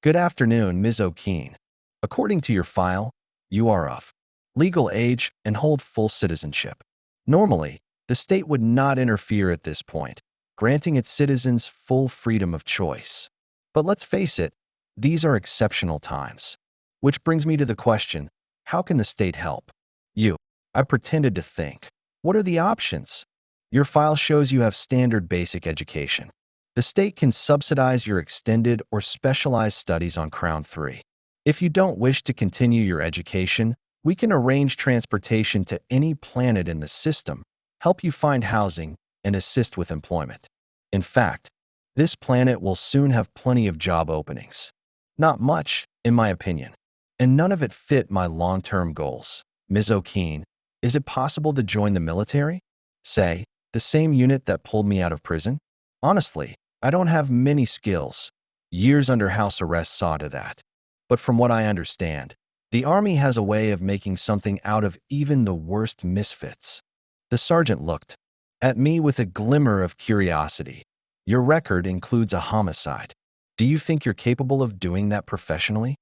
Good afternoon, Ms. O'Keen. According to your file, you are of legal age and hold full citizenship. Normally, the state would not interfere at this point, granting its citizens full freedom of choice. But let's face it, these are exceptional times. Which brings me to the question, how can the state help? You. I pretended to think. What are the options? Your file shows you have standard basic education. The state can subsidize your extended or specialized studies on Crown 3. If you don't wish to continue your education, we can arrange transportation to any planet in the system, help you find housing, and assist with employment. In fact, this planet will soon have plenty of job openings. Not much, in my opinion, and none of it fit my long-term goals. Ms. O'Keen, is it possible to join the military? Say, the same unit that pulled me out of prison? Honestly, I don't have many skills. Years under house arrest saw to that. But from what I understand, the Army has a way of making something out of even the worst misfits. The sergeant looked at me with a glimmer of curiosity. Your record includes a homicide. Do you think you're capable of doing that professionally?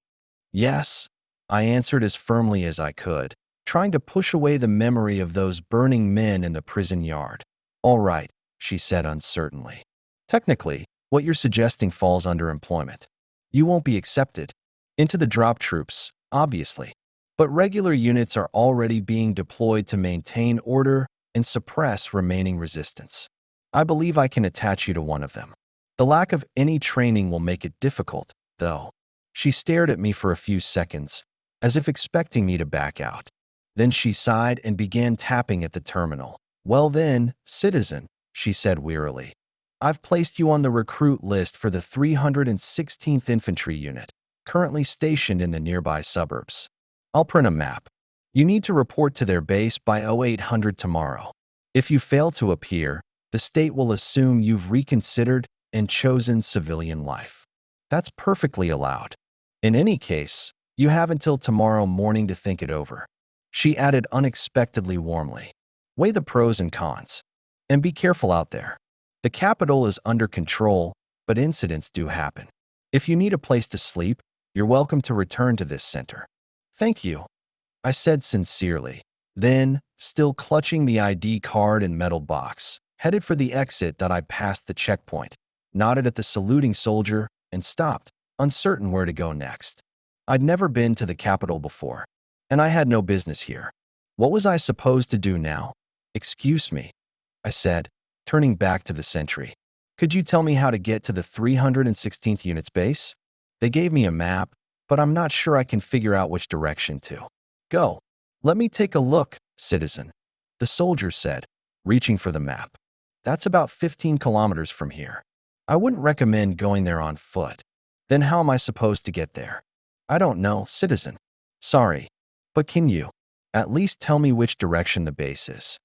Yes, I answered as firmly as I could, trying to push away the memory of those burning men in the prison yard. All right, she said uncertainly. Technically, what you're suggesting falls under employment. You won't be accepted into the drop troops, obviously. But regular units are already being deployed to maintain order and suppress remaining resistance. I believe I can attach you to one of them. The lack of any training will make it difficult, though. She stared at me for a few seconds, as if expecting me to back out. Then she sighed and began tapping at the terminal. Well then, citizen, she said wearily. I've placed you on the recruit list for the 316th Infantry Unit, currently stationed in the nearby suburbs. I'll print a map. You need to report to their base by 0800 tomorrow. If you fail to appear, the state will assume you've reconsidered and chosen civilian life. That's perfectly allowed. In any case, you have until tomorrow morning to think it over. She added unexpectedly warmly. Weigh the pros and cons. And be careful out there. The capital is under control, but incidents do happen. If you need a place to sleep, you're welcome to return to this center. Thank you, I said sincerely. Then, still clutching the ID card and metal box, headed for the exit. I passed the checkpoint, nodded at the saluting soldier, and stopped, uncertain where to go next. I'd never been to the capital before, and I had no business here. What was I supposed to do now? Excuse me. I said, turning back to the sentry. Could you tell me how to get to the 316th unit's base? They gave me a map, but I'm not sure I can figure out which direction to go. Let me take a look, citizen, the soldier said, reaching for the map. That's about 15 kilometers from here. I wouldn't recommend going there on foot. Then how am I supposed to get there? I don't know, citizen. Sorry, but can you at least tell me which direction the base is?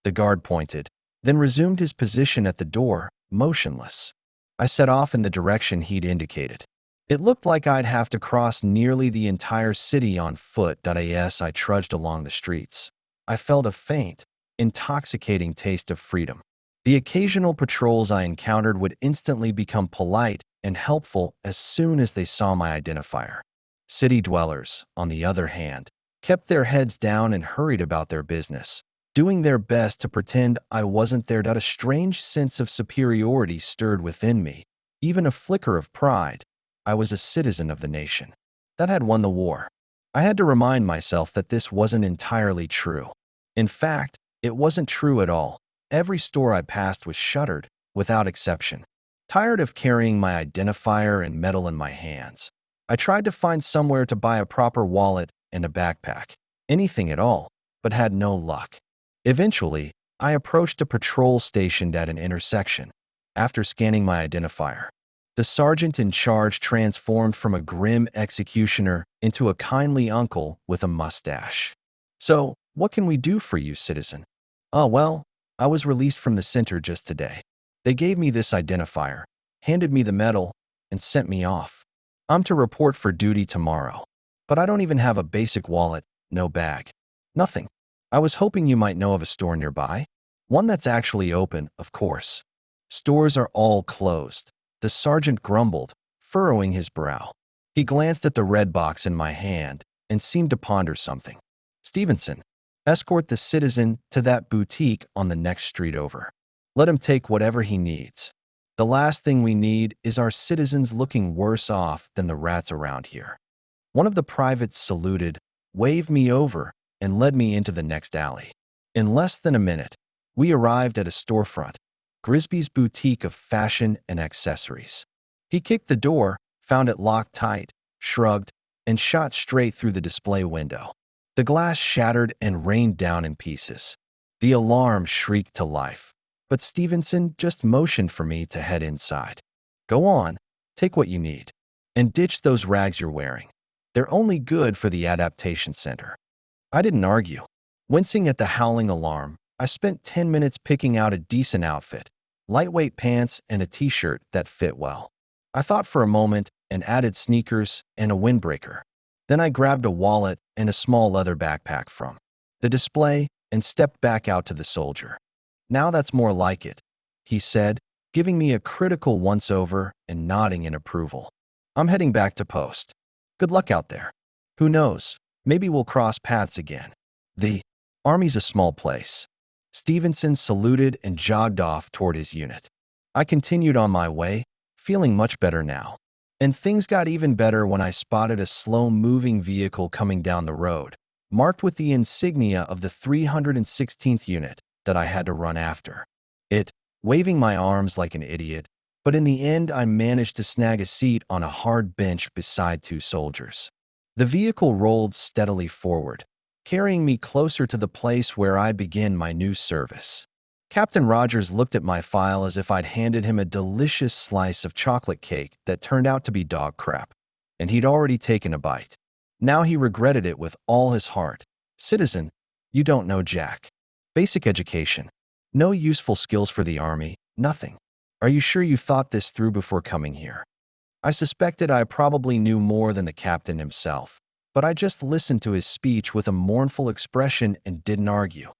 The guard pointed, then resumed his position at the door, motionless. I set off in the direction he'd indicated. It looked like I'd have to cross nearly the entire city on foot. As I trudged along the streets, I felt a faint, intoxicating taste of freedom. The occasional patrols I encountered would instantly become polite and helpful as soon as they saw my identifier. City dwellers, on the other hand, kept their heads down and hurried about their business, doing their best to pretend I wasn't there. A strange sense of superiority stirred within me, even a flicker of pride. I was a citizen of the nation that had won the war. I had to remind myself that this wasn't entirely true. In fact, it wasn't true at all. Every store I passed was shuttered, without exception. Tired of carrying my identifier and medal in my hands, I tried to find somewhere to buy a proper wallet and a backpack, anything at all, but had no luck. Eventually, I approached a patrol stationed at an intersection. After scanning my identifier, the sergeant in charge transformed from a grim executioner into a kindly uncle with a mustache. So, what can we do for you, citizen? Oh, well, I was released from the center just today. They gave me this identifier, handed me the medal, and sent me off. I'm to report for duty tomorrow. But I don't even have a basic wallet, no bag. Nothing. I was hoping you might know of a store nearby. One that's actually open, of course. Stores are all closed, the sergeant grumbled, furrowing his brow. He glanced at the red box in my hand and seemed to ponder something. Stevenson, escort the citizen to that boutique on the next street over. Let him take whatever he needs. The last thing we need is our citizens looking worse off than the rats around here. One of the privates saluted, waved me over, and led me into the next alley. In less than a minute, we arrived at a storefront, Grisby's boutique of fashion and accessories. He kicked the door, found it locked tight, shrugged, and shot straight through the display window. The glass shattered and rained down in pieces. The alarm shrieked to life, but Stevenson just motioned for me to head inside. Go on, take what you need, and ditch those rags you're wearing. They're only good for the adaptation center. I didn't argue. Wincing at the howling alarm, I spent 10 minutes picking out a decent outfit, lightweight pants and a t-shirt that fit well. I thought for a moment and added sneakers and a windbreaker. Then I grabbed a wallet and a small leather backpack from the display and stepped back out to the soldier. Now that's more like it, he said, giving me a critical once-over and nodding in approval. I'm heading back to post. Good luck out there. Who knows, maybe we'll cross paths again. The Army's a small place. Stevenson saluted and jogged off toward his unit. I continued on my way, feeling much better now. And things got even better when I spotted a slow-moving vehicle coming down the road, marked with the insignia of the 316th unit that I had to run after. It, waving my arms like an idiot, but in the end I managed to snag a seat on a hard bench beside two soldiers. The vehicle rolled steadily forward, carrying me closer to the place where I'd begin my new service. Captain Rogers looked at my file as if I'd handed him a delicious slice of chocolate cake that turned out to be dog crap, and he'd already taken a bite. Now he regretted it with all his heart. Citizen, you don't know jack. Basic education. No useful skills for the Army, nothing. Are you sure you thought this through before coming here? I suspected I probably knew more than the captain himself, but I just listened to his speech with a mournful expression and didn't argue.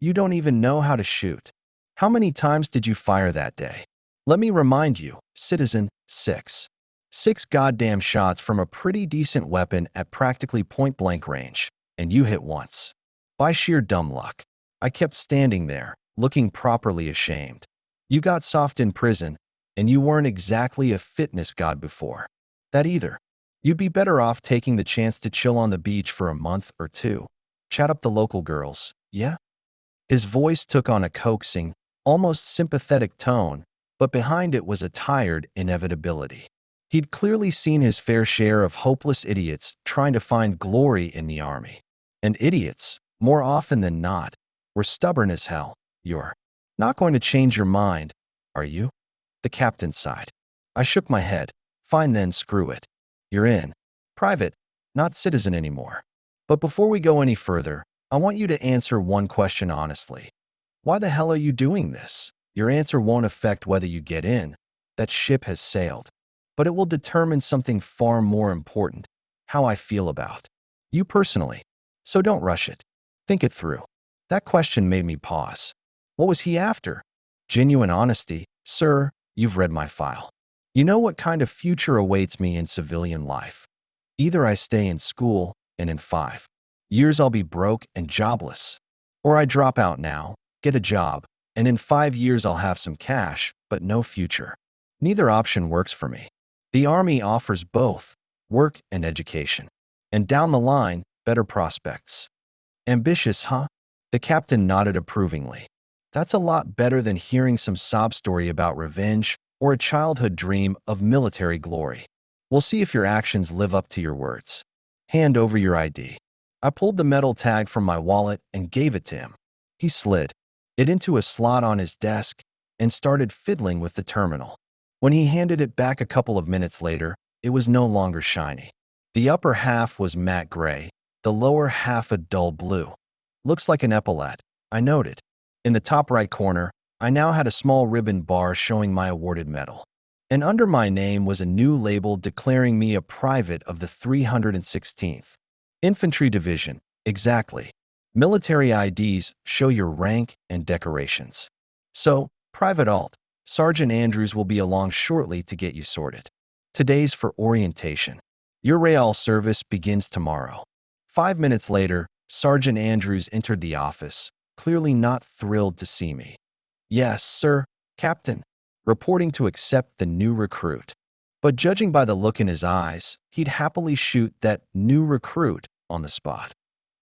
You don't even know how to shoot. How many times did you fire that day? Let me remind you, citizen, 6. 6 goddamn shots from a pretty decent weapon at practically point-blank range, and you hit once. By sheer dumb luck. I kept standing there, looking properly ashamed. You got soft in prison, and you weren't exactly a fitness god before that either. You'd be better off taking the chance to chill on the beach for a month or two. Chat up the local girls, yeah? His voice took on a coaxing, almost sympathetic tone, but behind it was a tired inevitability. He'd clearly seen his fair share of hopeless idiots trying to find glory in the army. And idiots, more often than not, were stubborn as hell. You're not going to change your mind, are you? The captain sighed. I shook my head. Fine then, screw it. You're in. Private, not citizen anymore. But before we go any further, I want you to answer one question honestly. Why the hell are you doing this? Your answer won't affect whether you get in. That ship has sailed. But it will determine something far more important, how I feel about you personally. So don't rush it. Think it through. That question made me pause. What was he after? Genuine honesty. Sir, you've read my file. You know what kind of future awaits me in civilian life. Either I stay in school, and in 5 years I'll be broke and jobless. Or I drop out now, get a job, and in 5 years I'll have some cash, but no future. Neither option works for me. The Army offers both, work and education. And down the line, better prospects. Ambitious, huh? The captain nodded approvingly. That's a lot better than hearing some sob story about revenge or a childhood dream of military glory. We'll see if your actions live up to your words. Hand over your ID. I pulled the metal tag from my wallet and gave it to him. He slid it into a slot on his desk and started fiddling with the terminal. When he handed it back a couple of minutes later, it was no longer shiny. The upper half was matte gray, the lower half a dull blue. Looks like an epaulette, I noted. In the top right corner, I now had a small ribbon bar showing my awarded medal. And under my name was a new label declaring me a private of the 316th Infantry Division. Exactly. Military IDs show your rank and decorations. So, Private Alt, Sergeant Andrews will be along shortly to get you sorted. Today's for orientation. Your Real service begins tomorrow. 5 minutes later, Sergeant Andrews entered the office, clearly not thrilled to see me. Yes, sir, Captain. Reporting to accept the new recruit. But judging by the look in his eyes, he'd happily shoot that new recruit on the spot.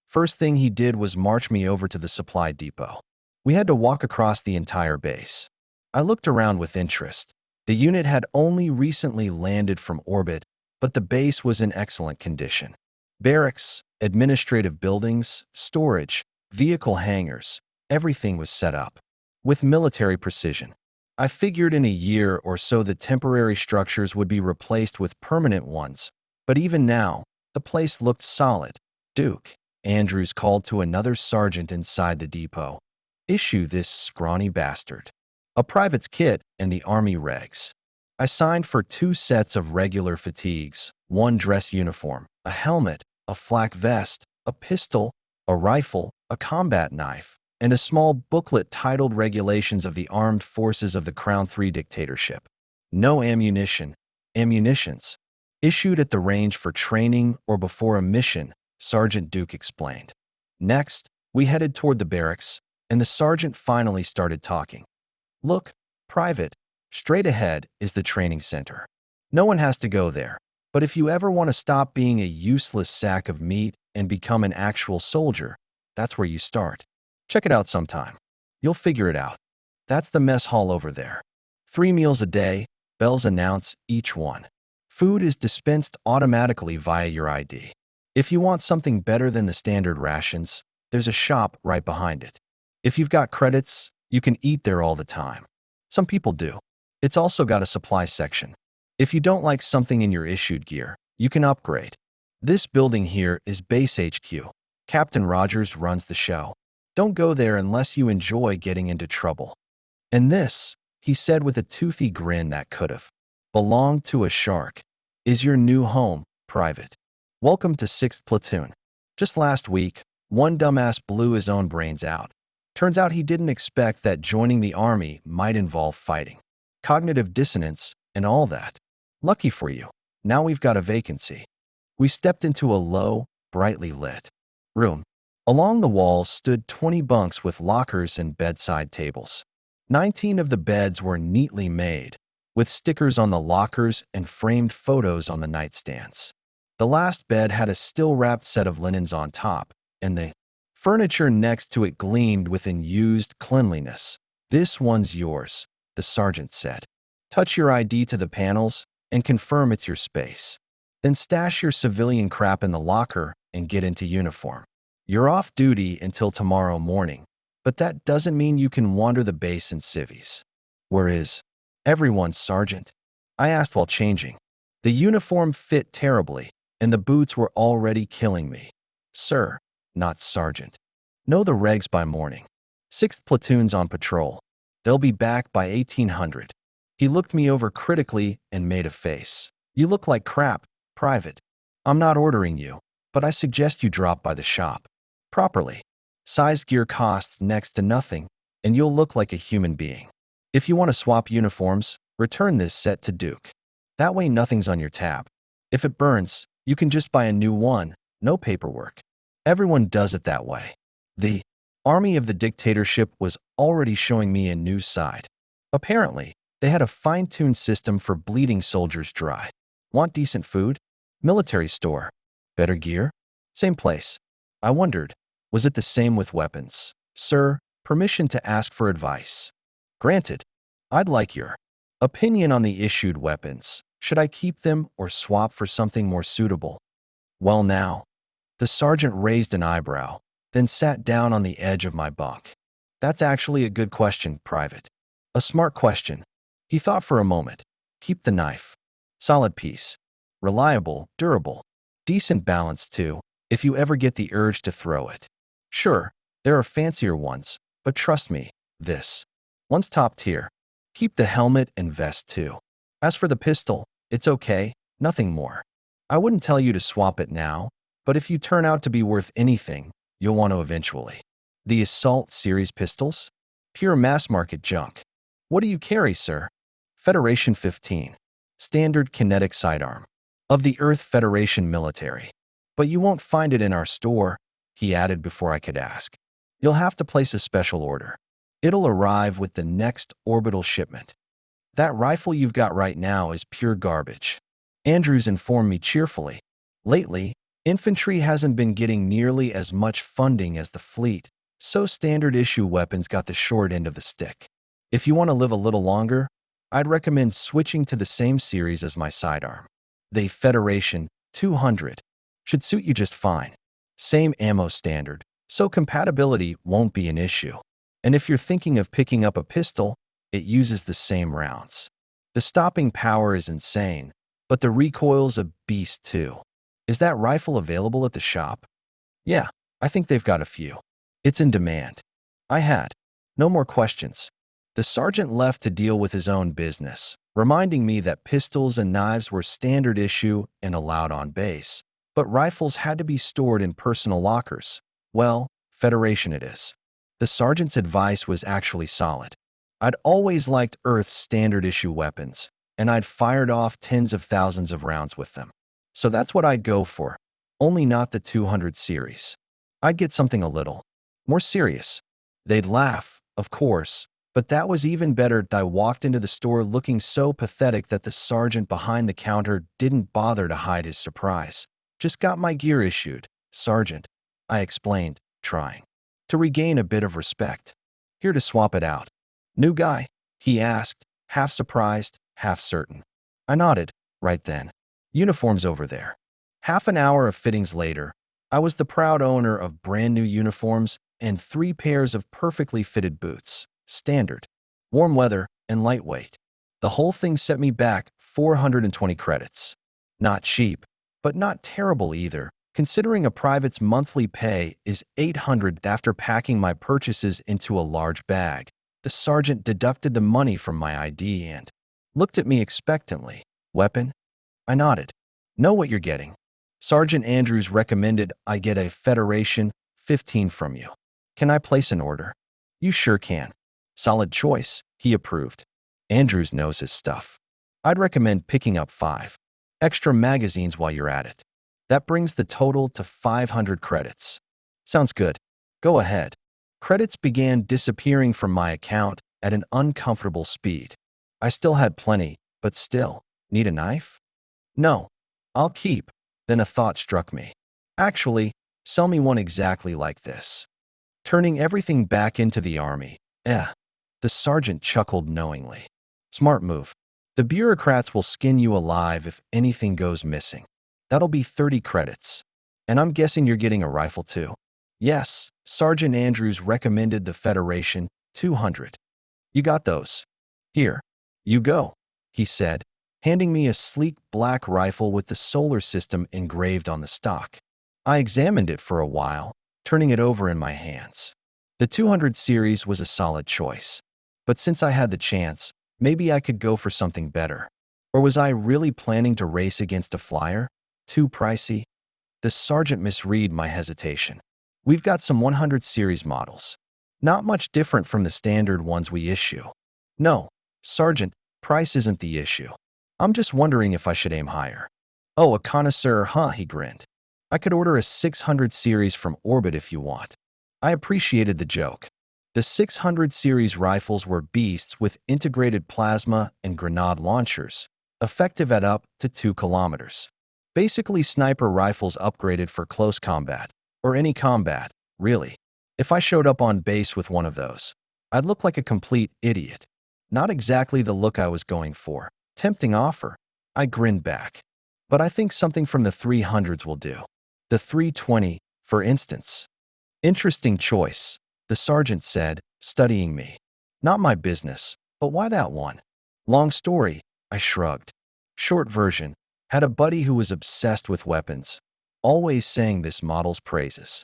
First thing he did was march me over to the supply depot. We had to walk across the entire base. I looked around with interest. The unit had only recently landed from orbit, but the base was in excellent condition. Barracks, administrative buildings, storage, vehicle hangars, everything was set up with military precision. I figured in a year or so the temporary structures would be replaced with permanent ones, but even now, the place looked solid. Duke, Andrews called to another sergeant inside the depot. Issue this scrawny bastard a private's kit and the Army regs. I signed for 2 sets of regular fatigues, 1 dress uniform, a helmet, a flak vest, a pistol, a rifle, a combat knife, and a small booklet titled Regulations of the Armed Forces of the Crown III Dictatorship. No ammunition. Ammunitions. Issued at the range for training or before a mission, Sergeant Duke explained. Next, we headed toward the barracks, and the sergeant finally started talking. Look, Private, straight ahead is the training center. No one has to go there, but if you ever want to stop being a useless sack of meat and become an actual soldier, that's where you start. Check it out sometime. You'll figure it out. That's the mess hall over there. 3 meals a day, bells announce each one. Food is dispensed automatically via your ID. If you want something better than the standard rations, there's a shop right behind it. If you've got credits, you can eat there all the time. Some people do. It's also got a supply section. If you don't like something in your issued gear, you can upgrade. This building here is Base HQ. Captain Rogers runs the show. Don't go there unless you enjoy getting into trouble. And this, he said with a toothy grin that could've belonged to a shark, is your new home, Private. Welcome to 6th Platoon. Just last week, one dumbass blew his own brains out. Turns out he didn't expect that joining the Army might involve fighting, cognitive dissonance, and all that. Lucky for you, now we've got a vacancy. We stepped into a low, brightly lit room. Along the walls stood 20 bunks with lockers and bedside tables. 19 of the beds were neatly made, with stickers on the lockers and framed photos on the nightstands. The last bed had a still-wrapped set of linens on top, and the furniture next to it gleamed with unused cleanliness. "This one's yours," the sergeant said. "Touch your ID to the panels and confirm it's your space. Then stash your civilian crap in the locker and get into uniform. You're off duty until tomorrow morning, but that doesn't mean you can wander the base in civvies." "Where is everyone, Sergeant?" I asked while changing. The uniform fit terribly, and the boots were already killing me. "Sir, not Sergeant. Know the regs by morning. 6th platoon's on patrol. They'll be back by 1800. He looked me over critically and made a face. "You look like crap, Private. I'm not ordering you, but I suggest you drop by the shop. Properly sized gear costs next to nothing, and you'll look like a human being. If you want to swap uniforms, return this set to Duke. That way nothing's on your tab. If it burns, you can just buy a new one, no paperwork. Everyone does it that way." The army of the dictatorship was already showing me a new side. Apparently, they had a fine-tuned system for bleeding soldiers dry. "Want decent food? Military store. Better gear? Same place." I wondered, was it the same with weapons? "Sir, permission to ask for advice." "Granted. I'd like your opinion on the issued weapons. Should I keep them or swap for something more suitable?" "Well now." The sergeant raised an eyebrow, then sat down on the edge of my bunk. "That's actually a good question, Private. A smart question." He thought for a moment. "Keep the knife. Solid piece. Reliable, durable. Decent balance, too, if you ever get the urge to throw it. Sure, there are fancier ones, but trust me, this one's top tier. Keep the helmet and vest, too. As for the pistol, it's okay, nothing more. I wouldn't tell you to swap it now, but if you turn out to be worth anything, you'll want to eventually." "The Assault Series pistols? Pure mass-market junk. What do you carry, sir?" "Federation 15. Standard kinetic sidearm. Of the Earth Federation military. But you won't find it in our store," he added before I could ask. "You'll have to place a special order. It'll arrive with the next orbital shipment. That rifle you've got right now is pure garbage." Andrews informed me cheerfully. "Lately, infantry hasn't been getting nearly as much funding as the fleet, so standard-issue weapons got the short end of the stick. If you want to live a little longer, I'd recommend switching to the same series as my sidearm. The Federation 200 should suit you just fine. Same ammo standard, so compatibility won't be an issue. And if you're thinking of picking up a pistol, it uses the same rounds. The stopping power is insane, but the recoil's a beast too. Is that rifle available at the shop?" "Yeah, I think they've got a few. It's in demand." I had no more questions. The sergeant left to deal with his own business, reminding me that pistols and knives were standard issue and allowed on base, but rifles had to be stored in personal lockers. Well, Federation it is. The sergeant's advice was actually solid. I'd always liked Earth's standard-issue weapons, and I'd fired off tens of thousands of rounds with them. So that's what I'd go for, only not the 200 series. I'd get something a little more serious. They'd laugh, of course, but that was even better. I walked into the store looking so pathetic that the sergeant behind the counter didn't bother to hide his surprise. "Just got my gear issued, Sergeant," I explained, trying to regain a bit of respect. "Here to swap it out." "New guy?" he asked, half surprised, half certain. I nodded, right then. "Uniforms over there." Half an hour of fittings later, I was the proud owner of brand new uniforms and 3 pairs of perfectly fitted boots, standard, warm weather, and lightweight. The whole thing set me back 420 credits. Not cheap, but not terrible either, considering a private's monthly pay is 800. After packing my purchases into a large bag, the sergeant deducted the money from my ID and looked at me expectantly. "Weapon?" I nodded. "Know what you're getting. Sergeant Andrews recommended I get a Federation 15 from you. Can I place an order?" "You sure can." "Solid choice," he approved. Andrews knows his stuff. "I'd recommend picking up 5 extra magazines while you're at it. That brings the total to 500 credits." "Sounds good. Go ahead." Credits began disappearing from my account at an uncomfortable speed. I still had plenty, but still, need a knife? "No, I'll keep." Then a thought struck me. "Actually, sell me one exactly like this." Turning everything back into the army. The sergeant chuckled knowingly. Smart move. The bureaucrats will skin you alive if anything goes missing. That'll be 30 credits. And I'm guessing you're getting a rifle too. Yes, Sergeant Andrews recommended the Federation, 200. You got those. Here, you go, he said, handing me a sleek black rifle with the solar system engraved on the stock. I examined it for a while, turning it over in my hands. The 200 series was a solid choice. But since I had the chance, maybe I could go for something better. Or was I really planning to race against a flyer? Too pricey? The sergeant misread my hesitation. We've got some 100 series models. Not much different from the standard ones we issue. No, Sergeant, price isn't the issue. I'm just wondering if I should aim higher. Oh, a connoisseur, huh? He grinned. I could order a 600 series from Orbit if you want. I appreciated the joke. The 600 series rifles were beasts with integrated plasma and grenade launchers, effective at up to 2 kilometers. Basically sniper rifles upgraded for close combat, or any combat, really. If I showed up on base with one of those, I'd look like a complete idiot. Not exactly the look I was going for. Tempting offer. I grinned back. But I think something from the 300s will do. The 320, for instance. Interesting choice, the sergeant said, studying me. Not my business, but why that one? Long story, I shrugged. Short version, had a buddy who was obsessed with weapons, always saying this model's praises.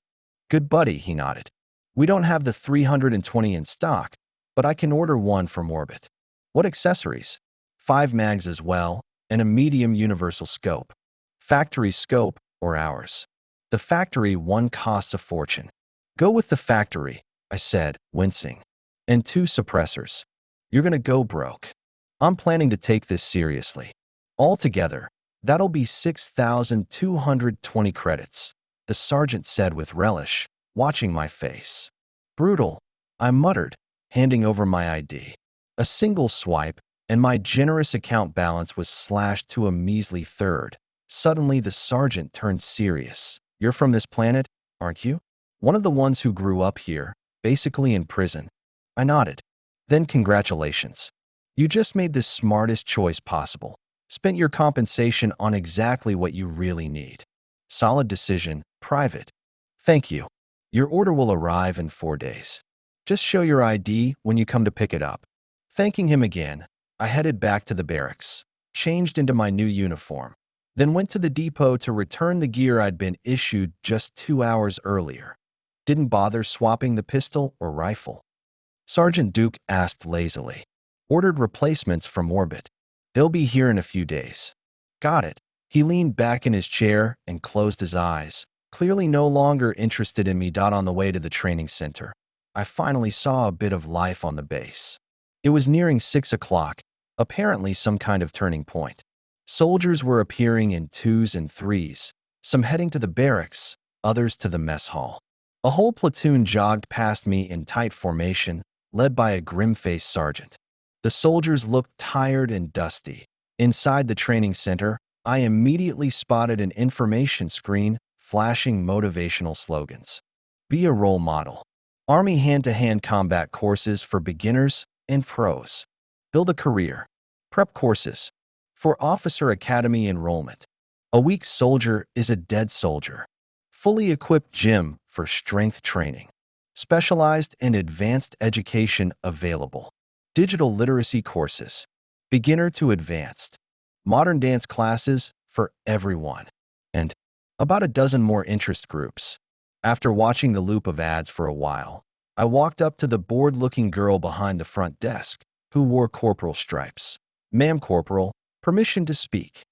Good buddy, he nodded. We don't have the 320 in stock, but I can order one from Orbit. What accessories? 5 mags as well, and a medium universal scope. Factory scope, or ours. The factory one costs a fortune. Go with the factory, I said, wincing. And 2 suppressors. You're gonna go broke. I'm planning to take this seriously. Altogether, that'll be 6,220 credits, the sergeant said with relish, watching my face. Brutal, I muttered, handing over my ID. A single swipe, and my generous account balance was slashed to a measly third. Suddenly, the sergeant turned serious. You're from this planet, aren't you? One of the ones who grew up here, basically in prison. I nodded. Then congratulations. You just made the smartest choice possible. Spent your compensation on exactly what you really need. Solid decision, private. Thank you. Your order will arrive in 4 days. Just show your ID when you come to pick it up. Thanking him again, I headed back to the barracks, changed into my new uniform, then went to the depot to return the gear I'd been issued just 2 hours earlier. Didn't bother swapping the pistol or rifle. Sergeant Duke asked lazily. Ordered replacements from Orbit. They'll be here in a few days. Got it. He leaned back in his chair and closed his eyes, clearly no longer interested in me. On the way to the training center, I finally saw a bit of life on the base. It was nearing 6 o'clock, apparently some kind of turning point. Soldiers were appearing in 2s and 3s, some heading to the barracks, others to the mess hall. A whole platoon jogged past me in tight formation, led by a grim-faced sergeant. The soldiers looked tired and dusty. Inside the training center, I immediately spotted an information screen flashing motivational slogans. Be a role model. Army hand-to-hand combat courses for beginners and pros. Build a career. Prep courses. For officer academy enrollment. A weak soldier is a dead soldier. Fully equipped gym for strength training. Specialized and advanced education available. Digital literacy courses. Beginner to advanced. Modern dance classes for everyone. And about a dozen more interest groups. After watching the loop of ads for a while, I walked up to the bored-looking girl behind the front desk, who wore corporal stripes. Ma'am Corporal, permission to speak.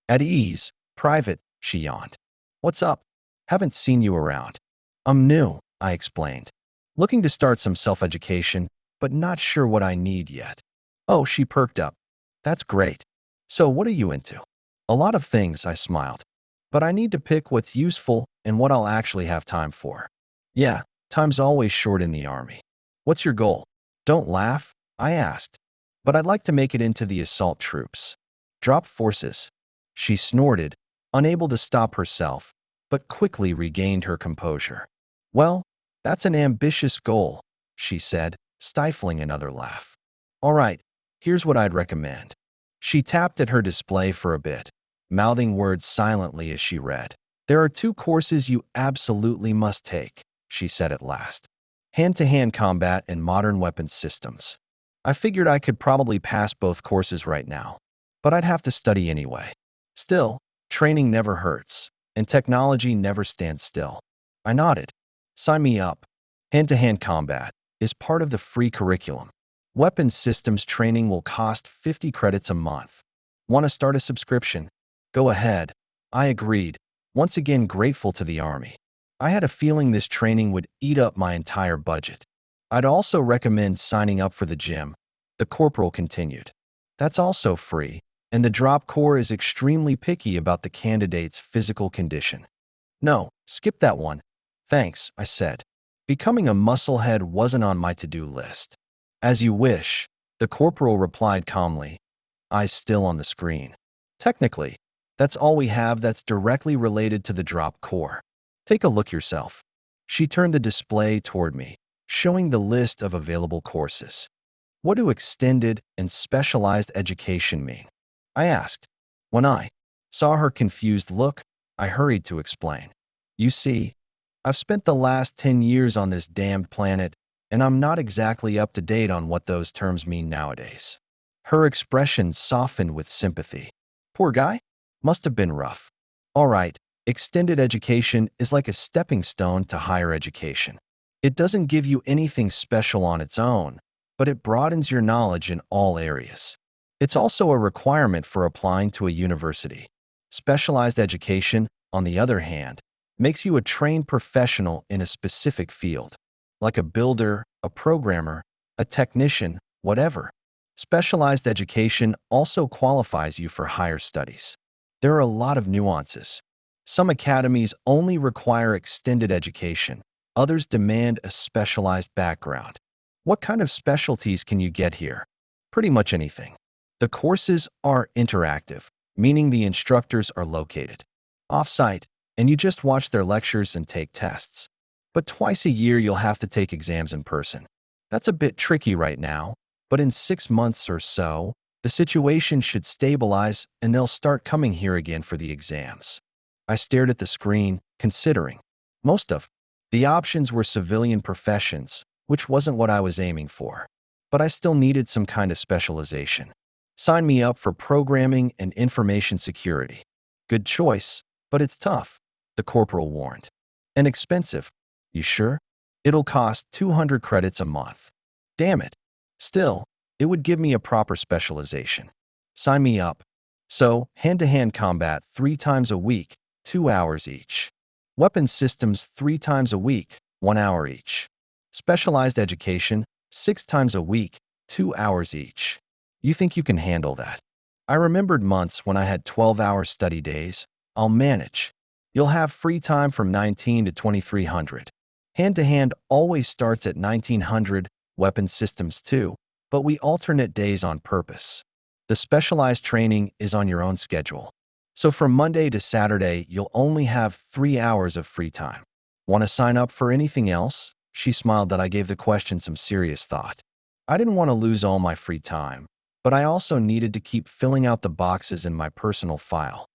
At ease, private, she yawned. What's up? Haven't seen you around. I'm new, I explained. Looking to start some self-education, but not sure what I need yet. Oh, she perked up. That's great. So what are you into? A lot of things, I smiled. But I need to pick what's useful and what I'll actually have time for. Yeah, time's always short in the Army. What's your goal? Don't laugh, I asked. But I'd like to make it into the assault troops. Drop forces. She snorted, unable to stop herself, but quickly regained her composure. Well, that's an ambitious goal, she said, stifling another laugh. All right, here's what I'd recommend. She tapped at her display for a bit, mouthing words silently as she read. There are 2 courses you absolutely must take, she said at last. Hand-to-hand combat and modern weapons systems. I figured I could probably pass both courses right now, but I'd have to study anyway. Still, training never hurts, and technology never stands still. I nodded. Sign me up. Hand-to-hand combat is part of the free curriculum. Weapons systems training will cost 50 credits a month. Want to start a subscription? Go ahead. I agreed, once again grateful to the Army. I had a feeling this training would eat up my entire budget. I'd also recommend signing up for the gym, the corporal continued. That's also free, and the drop corps is extremely picky about the candidate's physical condition. No, skip that one. Thanks, I said. Becoming a musclehead wasn't on my to-do list. As you wish, the corporal replied calmly, eyes still on the screen. Technically, that's all we have that's directly related to the drop corps. Take a look yourself. She turned the display toward me, showing the list of available courses. What do extended and specialized education mean? I asked. When I saw her confused look, I hurried to explain. You see, I've spent the last 10 years on this damned planet, and I'm not exactly up to date on what those terms mean nowadays. Her expression softened with sympathy. Poor guy? Must have been rough. All right, extended education is like a stepping stone to higher education. It doesn't give you anything special on its own, but it broadens your knowledge in all areas. It's also a requirement for applying to a university. Specialized education, on the other hand, makes you a trained professional in a specific field, like a builder, a programmer, a technician, whatever. Specialized education also qualifies you for higher studies. There are a lot of nuances. Some academies only require extended education. Others demand a specialized background. What kind of specialties can you get here? Pretty much anything. The courses are interactive, meaning the instructors are located off-site, and you just watch their lectures and take tests. But twice a year you'll have to take exams in person. That's a bit tricky right now, but in 6 months or so, the situation should stabilize and they'll start coming here again for the exams. I stared at the screen, considering. Most of the options were civilian professions, which wasn't what I was aiming for. But I still needed some kind of specialization. Sign me up for programming and information security. Good choice, but it's tough, the corporal warned. And expensive. You sure? It'll cost 200 credits a month. Damn it. Still, it would give me a proper specialization. Sign me up. So, hand-to-hand combat 3 times a week, 2 hours each. Weapons systems 3 times a week, 1 hour each. Specialized education 6 times a week, 2 hours each. You think you can handle that? I remembered months when I had 12-hour study days. I'll manage. You'll have free time from 19 to 2300. Hand-to-hand always starts at 1900, weapons systems too, but we alternate days on purpose. The specialized training is on your own schedule. So from Monday to Saturday, you'll only have 3 hours of free time. Want to sign up for anything else? She smiled that I gave the question some serious thought. I didn't want to lose all my free time, but I also needed to keep filling out the boxes in my personal file.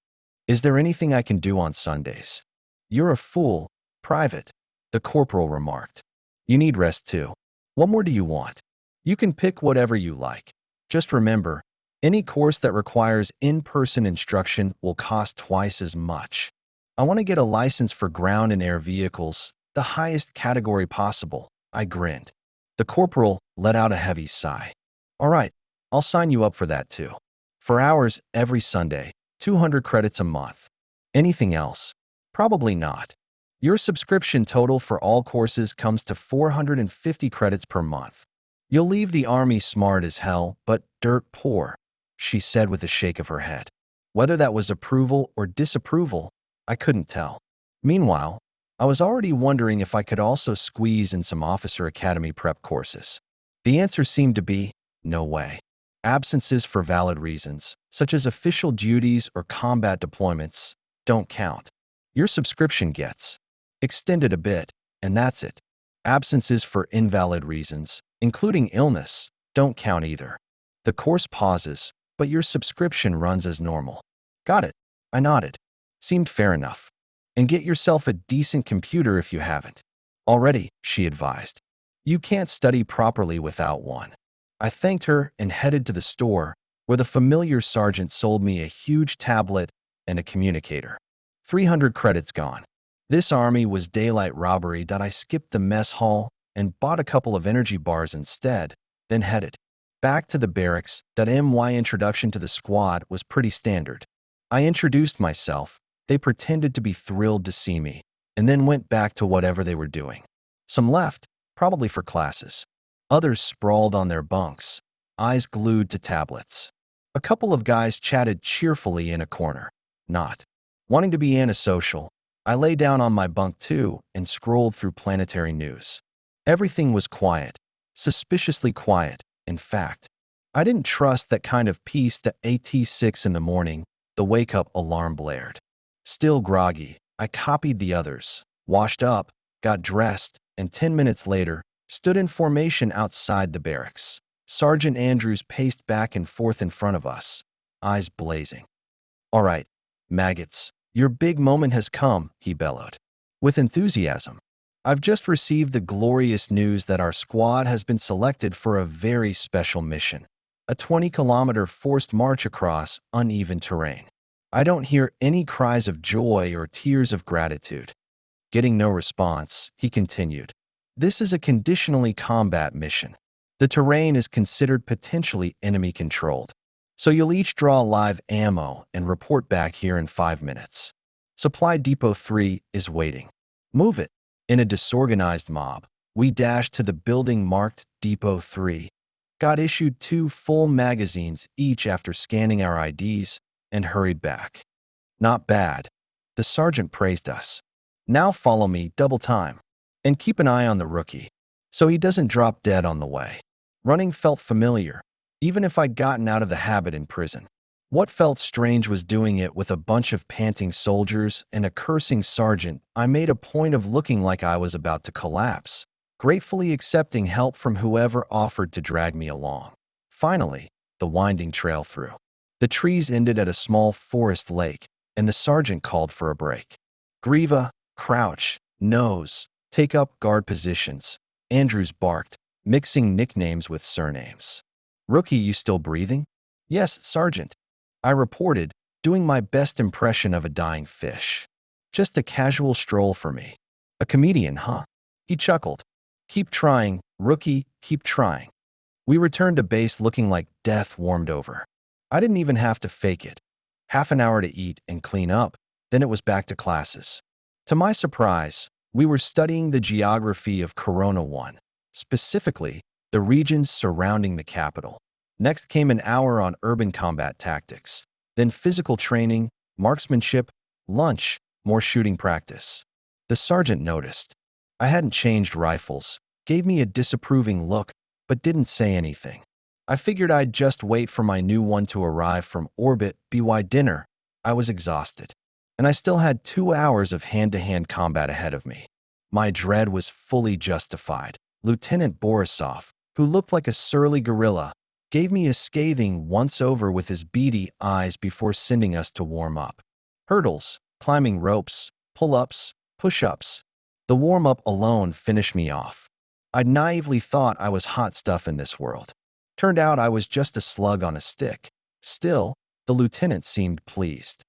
Is there anything I can do on Sundays? You're a fool, Private, the corporal remarked. You need rest too. What more do you want? You can pick whatever you like. Just remember, any course that requires in-person instruction will cost twice as much. I want to get a license for ground and air vehicles, the highest category possible, I grinned. The corporal let out a heavy sigh. All right, I'll sign you up for that too. For hours every Sunday, 200 credits a month. Anything else? Probably not. Your subscription total for all courses comes to 450 credits per month. You'll leave the Army smart as hell, but dirt poor, she said with a shake of her head. Whether that was approval or disapproval, I couldn't tell. Meanwhile, I was already wondering if I could also squeeze in some officer academy prep courses. The answer seemed to be, no way. Absences for valid reasons, such as official duties or combat deployments, don't count. Your subscription gets extended a bit, and that's it. Absences for invalid reasons, including illness, don't count either. The course pauses, but your subscription runs as normal. Got it. I nodded. Seemed fair enough. And get yourself a decent computer if you haven't already, she advised. You can't study properly without one. I thanked her and headed to the store, where the familiar sergeant sold me a huge tablet and a communicator. 300 credits gone. This army was daylight robbery. I skipped the mess hall and bought a couple of energy bars instead, then headed back to the barracks. My introduction to the squad was pretty standard. I introduced myself, they pretended to be thrilled to see me, and then went back to whatever they were doing. Some left, probably for classes. Others sprawled on their bunks, eyes glued to tablets. A couple of guys chatted cheerfully in a corner. Not wanting to be antisocial, I lay down on my bunk too and scrolled through planetary news. Everything was quiet, suspiciously quiet, in fact. I didn't trust that kind of peace. At 6 in the morning, the wake-up alarm blared. Still groggy, I copied the others, washed up, got dressed, and 10 minutes later, stood in formation outside the barracks. Sergeant Andrews paced back and forth in front of us, eyes blazing. "All right, maggots, your big moment has come," he bellowed. With enthusiasm. "I've just received the glorious news that our squad has been selected for a very special mission. A 20-kilometer forced march across uneven terrain. I don't hear any cries of joy or tears of gratitude." Getting no response, he continued. "This is a conditionally combat mission. The terrain is considered potentially enemy-controlled. So you'll each draw live ammo and report back here in 5 minutes. Supply Depot 3 is waiting. Move it." In a disorganized mob, we dashed to the building marked Depot 3, got issued 2 full magazines each after scanning our IDs, and hurried back. "Not bad." The sergeant praised us. "Now follow me double time. And keep an eye on the rookie, so he doesn't drop dead on the way." Running felt familiar, even if I'd gotten out of the habit in prison. What felt strange was doing it with a bunch of panting soldiers and a cursing sergeant. I made a point of looking like I was about to collapse, gratefully accepting help from whoever offered to drag me along. Finally, the winding trail through the trees ended at a small forest lake, and the sergeant called for a break. "Griva, crouch, nose, take up guard positions," Andrews barked, mixing nicknames with surnames. "Rookie, you still breathing?" "Yes, Sergeant," I reported, doing my best impression of a dying fish. "Just a casual stroll for me." "A comedian, huh?" He chuckled. "Keep trying, rookie, keep trying." We returned to base looking like death warmed over. I didn't even have to fake it. Half an hour to eat and clean up, then it was back to classes. To my surprise, we were studying the geography of Corona 1, specifically the regions surrounding the capital. Next came an hour on urban combat tactics, then physical training, marksmanship, lunch, more shooting practice. The sergeant noticed. I hadn't changed rifles, gave me a disapproving look, but didn't say anything. I figured I'd just wait for my new one to arrive from orbit. By dinner, I was exhausted, and I still had 2 hours of hand-to-hand combat ahead of me. My dread was fully justified. Lieutenant Borisov, who looked like a surly gorilla, gave me a scathing once-over with his beady eyes before sending us to warm up. Hurdles, climbing ropes, pull-ups, push-ups. The warm-up alone finished me off. I'd naively thought I was hot stuff in this world. Turned out I was just a slug on a stick. Still, the lieutenant seemed pleased.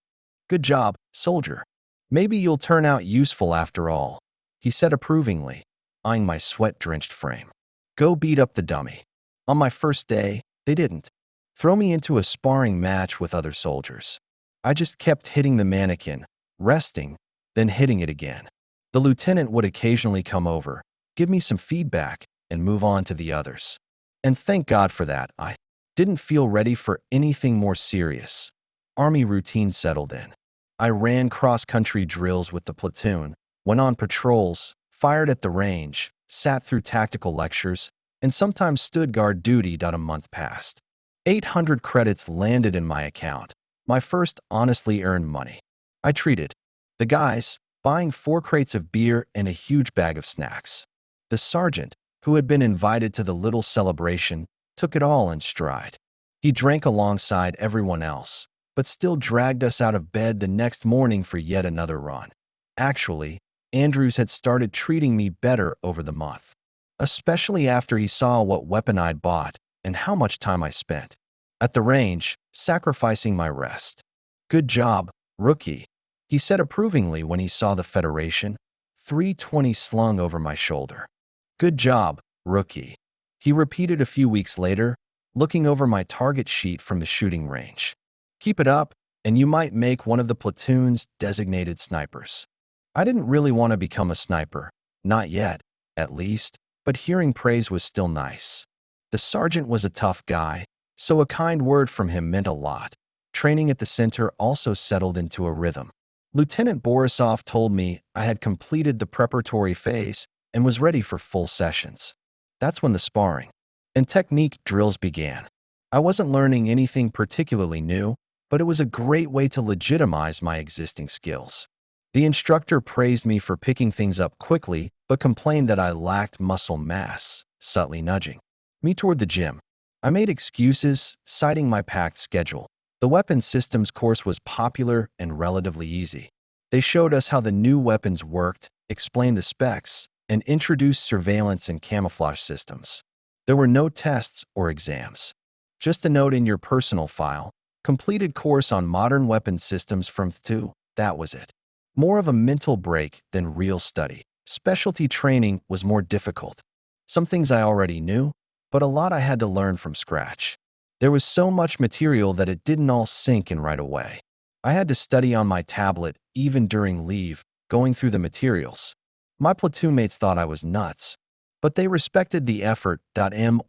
"Good job, soldier. Maybe you'll turn out useful after all," he said approvingly, eyeing my sweat-drenched frame. "Go beat up the dummy." On my first day, they didn't throw me into a sparring match with other soldiers. I just kept hitting the mannequin, resting, then hitting it again. The lieutenant would occasionally come over, give me some feedback, and move on to the others. And thank God for that. I didn't feel ready for anything more serious. Army routine settled in. I ran cross-country drills with the platoon, went on patrols, fired at the range, sat through tactical lectures, and sometimes stood guard duty. A month passed. 800 credits landed in my account, my first honestly earned money. I treated the guys, buying 4 crates of beer and a huge bag of snacks. The sergeant, who had been invited to the little celebration, took it all in stride. He drank alongside everyone else, but still dragged us out of bed the next morning for yet another run. Actually, Andrews had started treating me better over the month, especially after he saw what weapon I'd bought and how much time I spent at the range, sacrificing my rest. "Good job, rookie," he said approvingly when he saw the Federation 320 slung over my shoulder. "Good job, rookie," he repeated a few weeks later, looking over my target sheet from the shooting range. "Keep it up, and you might make one of the platoon's designated snipers." I didn't really want to become a sniper, not yet, at least, but hearing praise was still nice. The sergeant was a tough guy, so a kind word from him meant a lot. Training at the center also settled into a rhythm. Lieutenant Borisov told me I had completed the preparatory phase and was ready for full sessions. That's when the sparring and technique drills began. I wasn't learning anything particularly new, but it was a great way to legitimize my existing skills. The instructor praised me for picking things up quickly, but complained that I lacked muscle mass, subtly nudging me toward the gym. I made excuses, citing my packed schedule. The weapons systems course was popular and relatively easy. They showed us how the new weapons worked, explained the specs, and introduced surveillance and camouflage systems. There were no tests or exams. Just a note in your personal file, completed course on modern weapons systems from 2, that was it. More of a mental break than real study. Specialty training was more difficult. Some things I already knew, but a lot I had to learn from scratch. There was so much material that it didn't all sink in right away. I had to study on my tablet, even during leave, going through the materials. My platoon mates thought I was nuts, but they respected the effort.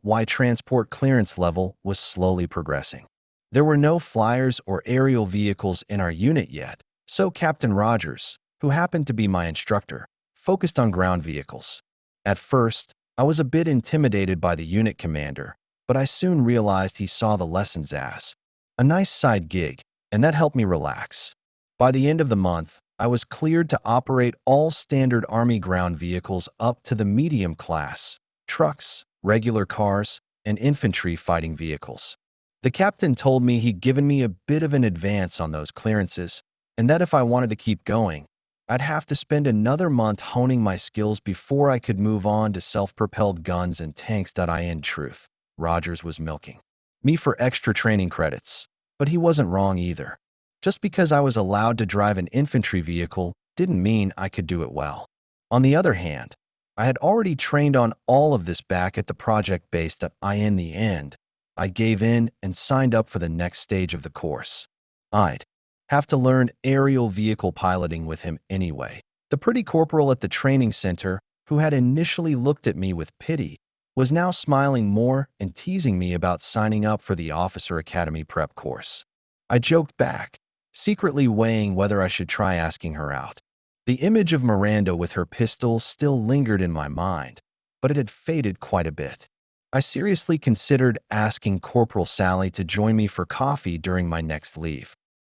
My transport clearance level was slowly progressing. There were no flyers or aerial vehicles in our unit yet, so Captain Rogers, who happened to be my instructor, focused on ground vehicles. At first, I was a bit intimidated by the unit commander, but I soon realized he saw the lessons as a nice side gig, and that helped me relax. By the end of the month, I was cleared to operate all standard Army ground vehicles up to the medium class, trucks, regular cars, and infantry fighting vehicles. The captain told me he'd given me a bit of an advance on those clearances, and that if I wanted to keep going, I'd have to spend another month honing my skills before I could move on to self-propelled guns and tanks. In truth, Rogers was milking me for extra training credits, but he wasn't wrong either. Just because I was allowed to drive an infantry vehicle didn't mean I could do it well. On the other hand, I had already trained on all of this back at the project base. In the end, I gave in and signed up for the next stage of the course. I'd have to learn aerial vehicle piloting with him anyway. The pretty corporal at the training center, who had initially looked at me with pity, was now smiling more and teasing me about signing up for the Officer Academy prep course. I joked back, secretly weighing whether I should try asking her out. The image of Miranda with her pistol still lingered in my mind, but it had faded quite a bit. I seriously considered asking Corporal Sally to join me for coffee during my next leave.